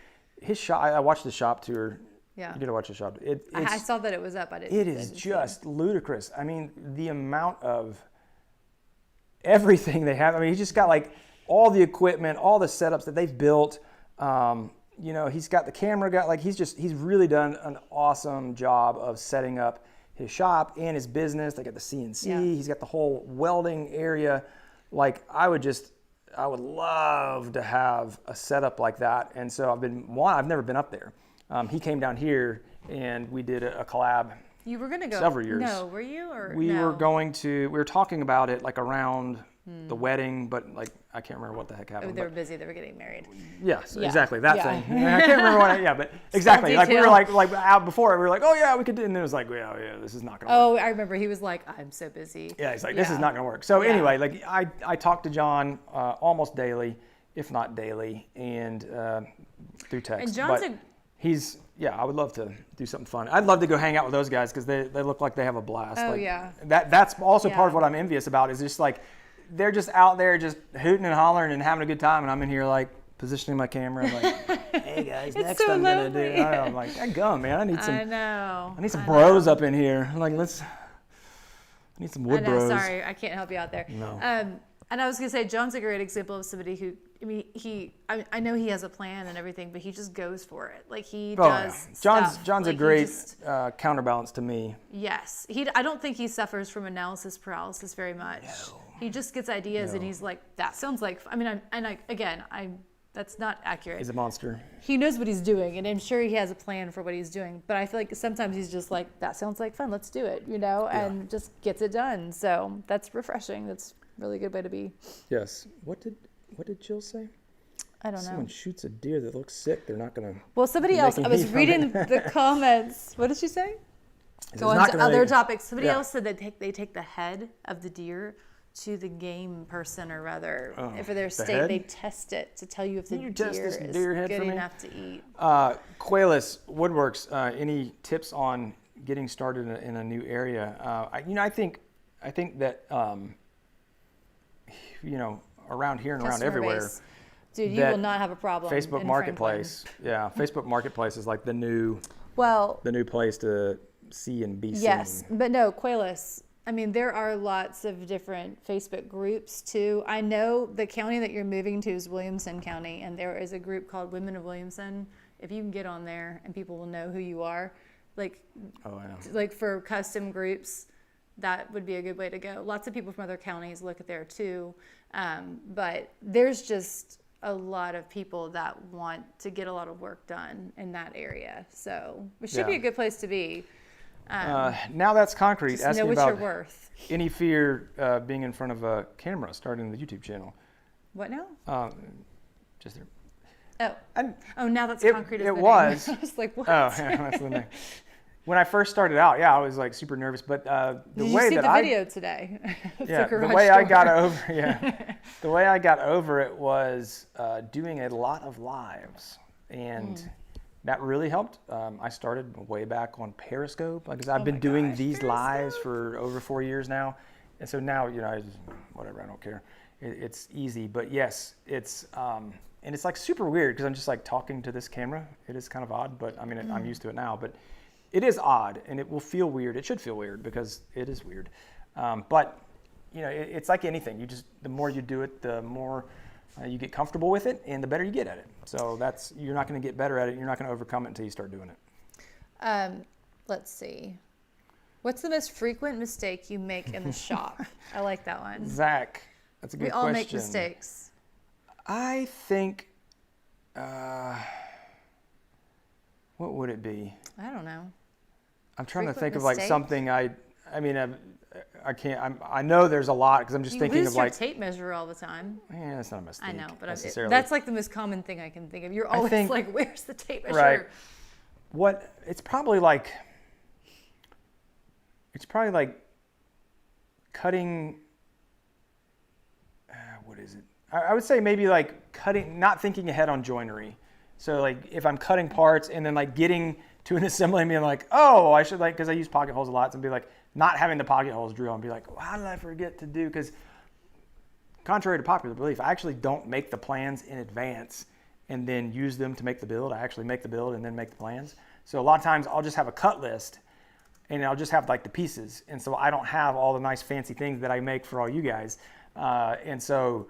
Speaker 1: His shop. I watched the shop tour.
Speaker 2: Yeah.
Speaker 1: You gotta watch the shop.
Speaker 2: I saw that it was up.
Speaker 1: It is just ludicrous. I mean, the amount of everything they have. I mean, he's just got like all the equipment, all the setups that they've built. He's got the camera guy. Like he's really done an awesome job of setting up his shop and his business. They got the CNC.
Speaker 2: Yeah.
Speaker 1: He's got the whole welding area. Like I would love to have a setup like that. And so I've never been up there. He came down here and we did a collab.
Speaker 2: You were gonna go
Speaker 1: several years.
Speaker 2: No, were you or
Speaker 1: we
Speaker 2: no?
Speaker 1: We were talking about it like around the wedding, but like I can't remember what the heck happened.
Speaker 2: They were busy. They were getting married.
Speaker 1: Yes,
Speaker 2: Yeah.
Speaker 1: exactly that
Speaker 2: Yeah.
Speaker 1: thing. I can't remember what. But exactly. Like we were
Speaker 2: detail.
Speaker 1: like out before. We were like, oh yeah, we could do. And it was like, yeah, this is not gonna work.
Speaker 2: Oh, I remember. He was like, "I'm so busy."
Speaker 1: Yeah, he's like, this is not gonna work. So
Speaker 2: Yeah.
Speaker 1: anyway, like I talk to John almost daily, if not daily, and through text.
Speaker 2: And John's
Speaker 1: I would love to do something fun. I'd love to go hang out with those guys because they look like they have a blast.
Speaker 2: Oh,
Speaker 1: like,
Speaker 2: yeah.
Speaker 1: That's also part of
Speaker 2: Yeah.
Speaker 1: what I'm envious about is just like they're just out there just hooting and hollering and having a good time, and I'm in here like positioning my camera like, hey guys, next
Speaker 2: so
Speaker 1: I'm gonna do.
Speaker 2: lonely.
Speaker 1: I know, I'm like, dadgum, man, I need some
Speaker 2: I
Speaker 1: bros up in here. I'm like, I need some wood
Speaker 2: know.
Speaker 1: bros.
Speaker 2: Sorry, I can't help you out there.
Speaker 1: No.
Speaker 2: And I was gonna say, John's a great example of somebody who, I know he has a plan and everything, but he just goes for it. Like he does.
Speaker 1: John's
Speaker 2: stuff.
Speaker 1: John's
Speaker 2: Like,
Speaker 1: a
Speaker 2: he
Speaker 1: great
Speaker 2: just-
Speaker 1: counterbalance to me.
Speaker 2: Yes, I don't think he suffers from analysis paralysis very much.
Speaker 1: No.
Speaker 2: He just gets ideas and he's like, that sounds like. That's not accurate.
Speaker 1: He's a monster.
Speaker 2: He knows what he's doing, and I'm sure he has a plan for what he's doing. But I feel like sometimes he's just like, that sounds like fun, let's do it, and just gets it done. So that's refreshing. That's a really good way to be.
Speaker 1: Yes. What did Jill say?
Speaker 2: I don't
Speaker 1: Someone
Speaker 2: know.
Speaker 1: shoots a deer that looks sick. They're not gonna.
Speaker 2: Well, somebody else, I
Speaker 1: making
Speaker 2: was
Speaker 1: heat from
Speaker 2: reading
Speaker 1: it.
Speaker 2: the comments. What did she say? Go on
Speaker 1: not
Speaker 2: to
Speaker 1: gonna
Speaker 2: other
Speaker 1: make-
Speaker 2: topics. Somebody
Speaker 1: Yeah.
Speaker 2: else said they take the head of the deer to the game person, or rather, for their state,
Speaker 1: head?
Speaker 2: they test it to tell you if the
Speaker 1: Can you test
Speaker 2: deer
Speaker 1: this
Speaker 2: is
Speaker 1: deer head
Speaker 2: good
Speaker 1: for me?
Speaker 2: enough to eat.
Speaker 1: Qualis Woodworks. Any tips on getting started in a new area? I think that around here and around
Speaker 2: Customer
Speaker 1: everywhere.
Speaker 2: base. Dude, you
Speaker 1: that
Speaker 2: will not have a problem.
Speaker 1: Facebook
Speaker 2: in
Speaker 1: Marketplace. Yeah, Facebook Marketplace is like the new place to see and be seen.
Speaker 2: Yes, but no, Qualis. I mean, there are lots of different Facebook groups too. I know the county that you're moving to is Williamson County, and there is a group called Women of Williamson. If you can get on there and people will know who you are, like for custom groups, that would be a good way to go. Lots of people from other counties look at there too, but there's just a lot of people that want to get a lot of work done in that area. So it should be a good place to be.
Speaker 1: Now that's concrete.
Speaker 2: Just
Speaker 1: Ask
Speaker 2: know
Speaker 1: me
Speaker 2: what you're
Speaker 1: about
Speaker 2: worth.
Speaker 1: any fear being in front of a camera starting the YouTube channel.
Speaker 2: What now?
Speaker 1: Just there.
Speaker 2: Now that's concrete.
Speaker 1: It was.
Speaker 2: I was like, what?
Speaker 1: Oh, yeah, that's the thing. When I first started out, I was like super nervous, but the
Speaker 2: Did
Speaker 1: way
Speaker 2: you see
Speaker 1: that
Speaker 2: the video today?
Speaker 1: Yeah, the way I got over, the way I got over it was doing a lot of lives, and that really helped. I started way back on Periscope, because I've been doing these lives for over 4 years now, and so now I just, whatever, I don't care. It's easy, but yes, it's and it's like super weird because I'm just like talking to this camera. It is kind of odd, but I mean I'm used to it now, but. It is odd, and it will feel weird. It should feel weird because it is weird. But it's like anything. The more you do it, the more you get comfortable with it, and the better you get at it. So you're not going to get better at it. You're not going to overcome it until you start doing it.
Speaker 2: Let's see. What's the most frequent mistake you make in the shop? I like that one.
Speaker 1: Zach, that's a good question.
Speaker 2: We all make mistakes.
Speaker 1: I think, what would it be?
Speaker 2: I don't know.
Speaker 1: I'm trying to think of
Speaker 2: mistake?
Speaker 1: something I can't. I know there's a lot because I'm just thinking of
Speaker 2: You lose your tape measure all the time.
Speaker 1: Yeah, that's not a mistake.
Speaker 2: I know, but
Speaker 1: necessarily.
Speaker 2: that's like the most common thing I can think of. You're always like, "Where's the tape measure?"
Speaker 1: Right. It's probably like cutting. What is it? I would say maybe like cutting, not thinking ahead on joinery. So like if I'm cutting parts and then like getting to an assembly and being like, oh, I should because I use pocket holes a lot, and be like not having the pocket holes drilled and be like, well, how did I forget to do? Because contrary to popular belief, I actually don't make the plans in advance and then use them to make the build. I actually make the build and then make the plans. So a lot of times I'll just have a cut list and I'll just have like the pieces. And so I don't have all the nice fancy things that I make for all you guys. And so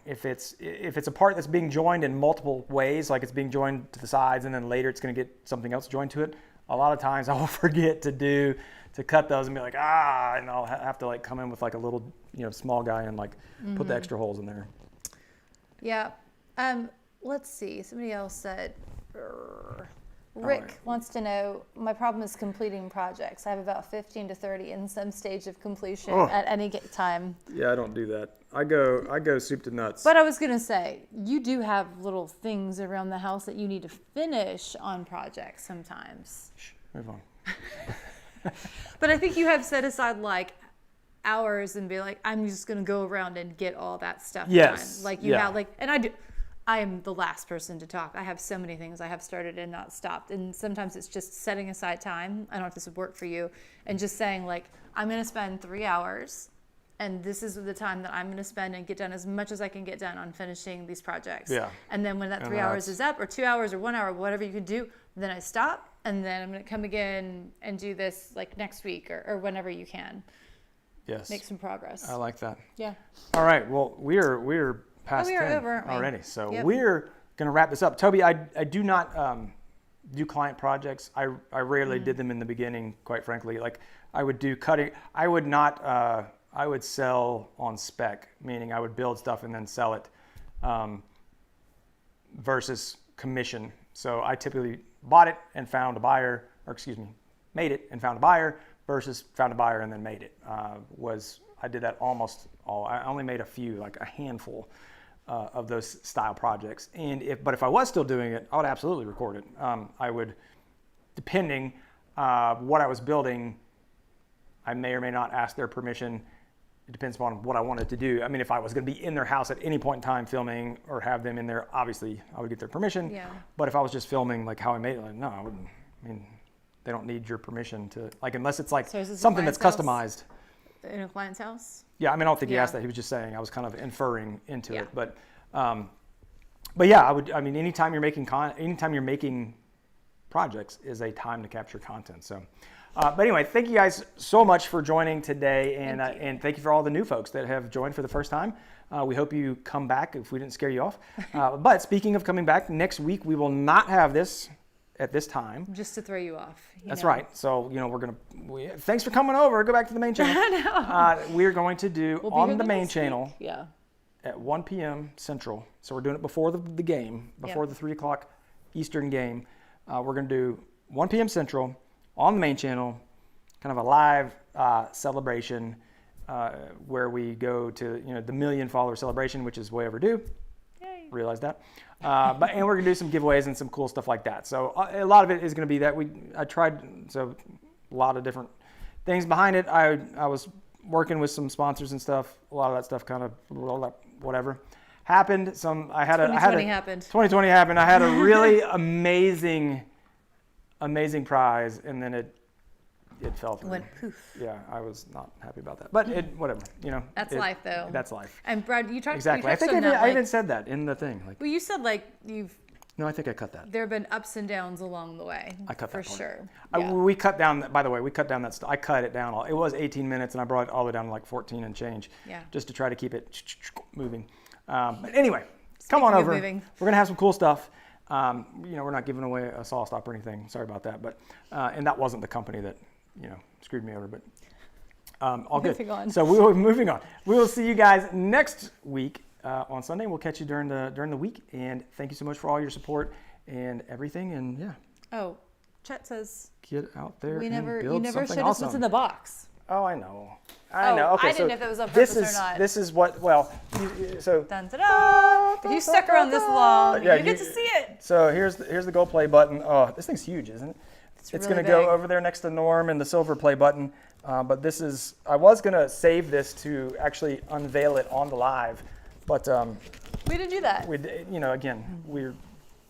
Speaker 1: if it's a part that's being joined in multiple ways, like it's being joined to the sides and then later it's going to get something else joined to it, a lot of times I will forget to cut those and be like, and I'll have to like come in with like a little, small guy and like put the extra holes in there.
Speaker 2: Yeah. Let's see. Somebody else said, Rick wants to know, my problem is completing projects. I have about 15 to 30 in some stage of completion at any time.
Speaker 1: Yeah, I don't do that. I go soup to nuts.
Speaker 2: But I was going to say, you do have little things around the house that you need to finish on projects sometimes.
Speaker 1: Shh, move on.
Speaker 2: But I think you have set aside like hours and be like, I'm just going to go around and get all that stuff done. Like you have and I do. I am the last person to talk. I have so many things I have started and not stopped. And sometimes it's just setting aside time. I don't know if this would work for you. And just saying like, I'm going to spend 3 hours and this is the time that I'm going to spend and get done as much as I can get done on finishing these projects. Yeah. And then when that 3 hours is up or 2 hours or 1 hour, whatever you can do, then I stop and then I'm going to come again and do this like next week or whenever you can.
Speaker 1: Yes.
Speaker 2: Make some progress.
Speaker 1: I like that.
Speaker 2: Yeah.
Speaker 1: All right. Well, we're past 10
Speaker 2: over,
Speaker 1: already. So we're going to wrap this up. Toby, I do not do client projects. I rarely did them in the beginning, quite frankly. Like I would do cutting. I would not, I would sell on spec, meaning I would build stuff and then sell it versus commission. So I typically bought it and found a buyer, made it and found a buyer versus found a buyer and then made it. I did that almost all. I only made a few, like a handful of those style projects. But if I was still doing it, I would absolutely record it. I would, depending what I was building, I may or may not ask their permission. It depends upon what I wanted to do. I mean, if I was going to be in their house at any point in time filming or have them in there, obviously I would get their permission. Yeah. But if I was just filming like how I made it, like, no, I wouldn't. I mean, they don't need your permission to, like, unless it's like something that's customized.
Speaker 2: In a client's house?
Speaker 1: Yeah, I mean, I don't think he asked that. He was just saying, I was kind of inferring into it. But yeah, anytime you're making projects is a time to capture content. So, but anyway, thank you guys so much for joining today, and thank you for all the new folks that have joined for the first time. We hope you come back if we didn't scare you off. But speaking of coming back, next week we will not have this at this time.
Speaker 2: Just to throw you off.
Speaker 1: That's right. So, thanks for coming over. Go back to the main channel. I know. We're going to do on the main channel at 1 p.m. Central. So we're doing it before the game, before the 3 o'clock Eastern game. We're going to do 1 p.m. Central. on the main channel, kind of a live celebration where we go to the 1 million follower celebration, which is way overdue.
Speaker 2: Yay.
Speaker 1: Realize that. And we're gonna do some giveaways and some cool stuff like that. So a lot of it is gonna be that I tried a lot of different things behind it. I was working with some sponsors and stuff. A lot of that stuff kind of whatever happened.
Speaker 2: 2020 happened.
Speaker 1: 2020 happened. I had a really amazing prize, and then it fell through.
Speaker 2: Went poof.
Speaker 1: Yeah, I was not happy about that. But whatever.
Speaker 2: That's life, though.
Speaker 1: That's life.
Speaker 2: And Brad, you talked
Speaker 1: Exactly. I think I even said that in the thing.
Speaker 2: Well, you said
Speaker 1: No, I think I cut that.
Speaker 2: there have been ups and downs along the way.
Speaker 1: I cut that
Speaker 2: for
Speaker 1: part.
Speaker 2: sure.
Speaker 1: Yeah. We cut down. By the way, we cut down that. I cut it down. It was 18 minutes, and I brought it all the way down to like 14 and change.
Speaker 2: Yeah.
Speaker 1: Just to try to keep it moving. But anyway, come
Speaker 2: Speaking
Speaker 1: on
Speaker 2: of
Speaker 1: over.
Speaker 2: moving.
Speaker 1: We're gonna have some cool stuff. We're not giving away a saw stop or anything. Sorry about that. But and that wasn't the company that screwed me over. But all good.
Speaker 2: Moving on.
Speaker 1: So we will moving on. We will see you guys next week on Sunday. We'll catch you during the week. And thank you so much for all your support and everything. And yeah.
Speaker 2: Oh, Chet says
Speaker 1: Get out there
Speaker 2: you
Speaker 1: and
Speaker 2: never
Speaker 1: build
Speaker 2: showed
Speaker 1: something
Speaker 2: us
Speaker 1: awesome.
Speaker 2: what's in the box.
Speaker 1: Oh, I know. I know. Okay,
Speaker 2: I didn't know if that was on
Speaker 1: this
Speaker 2: purpose
Speaker 1: is
Speaker 2: or not.
Speaker 1: this is what. Well, so
Speaker 2: Dun, da, da. If you stuck around this long,
Speaker 1: Yeah,
Speaker 2: you get to see it.
Speaker 1: So here's the gold play button. Oh, this thing's huge, isn't it? It's
Speaker 2: really
Speaker 1: going to go
Speaker 2: big.
Speaker 1: over there next to Norm and the silver play button. But this is. I was going to save this to actually unveil it on the live, but
Speaker 2: We didn't do that.
Speaker 1: we again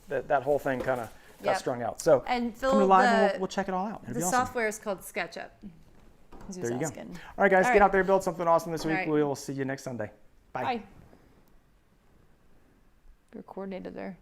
Speaker 1: that whole thing kind of got
Speaker 2: Yep.
Speaker 1: strung out. So
Speaker 2: And
Speaker 1: come
Speaker 2: Phil,
Speaker 1: to live and we'll check it all out. It'll
Speaker 2: the
Speaker 1: be awesome.
Speaker 2: software is called SketchUp.
Speaker 1: There you go. All right, guys,
Speaker 2: All
Speaker 1: get
Speaker 2: right.
Speaker 1: out there, build something awesome this week.
Speaker 2: All right.
Speaker 1: We will see you next Sunday. Bye.
Speaker 2: Bye. You're coordinated there.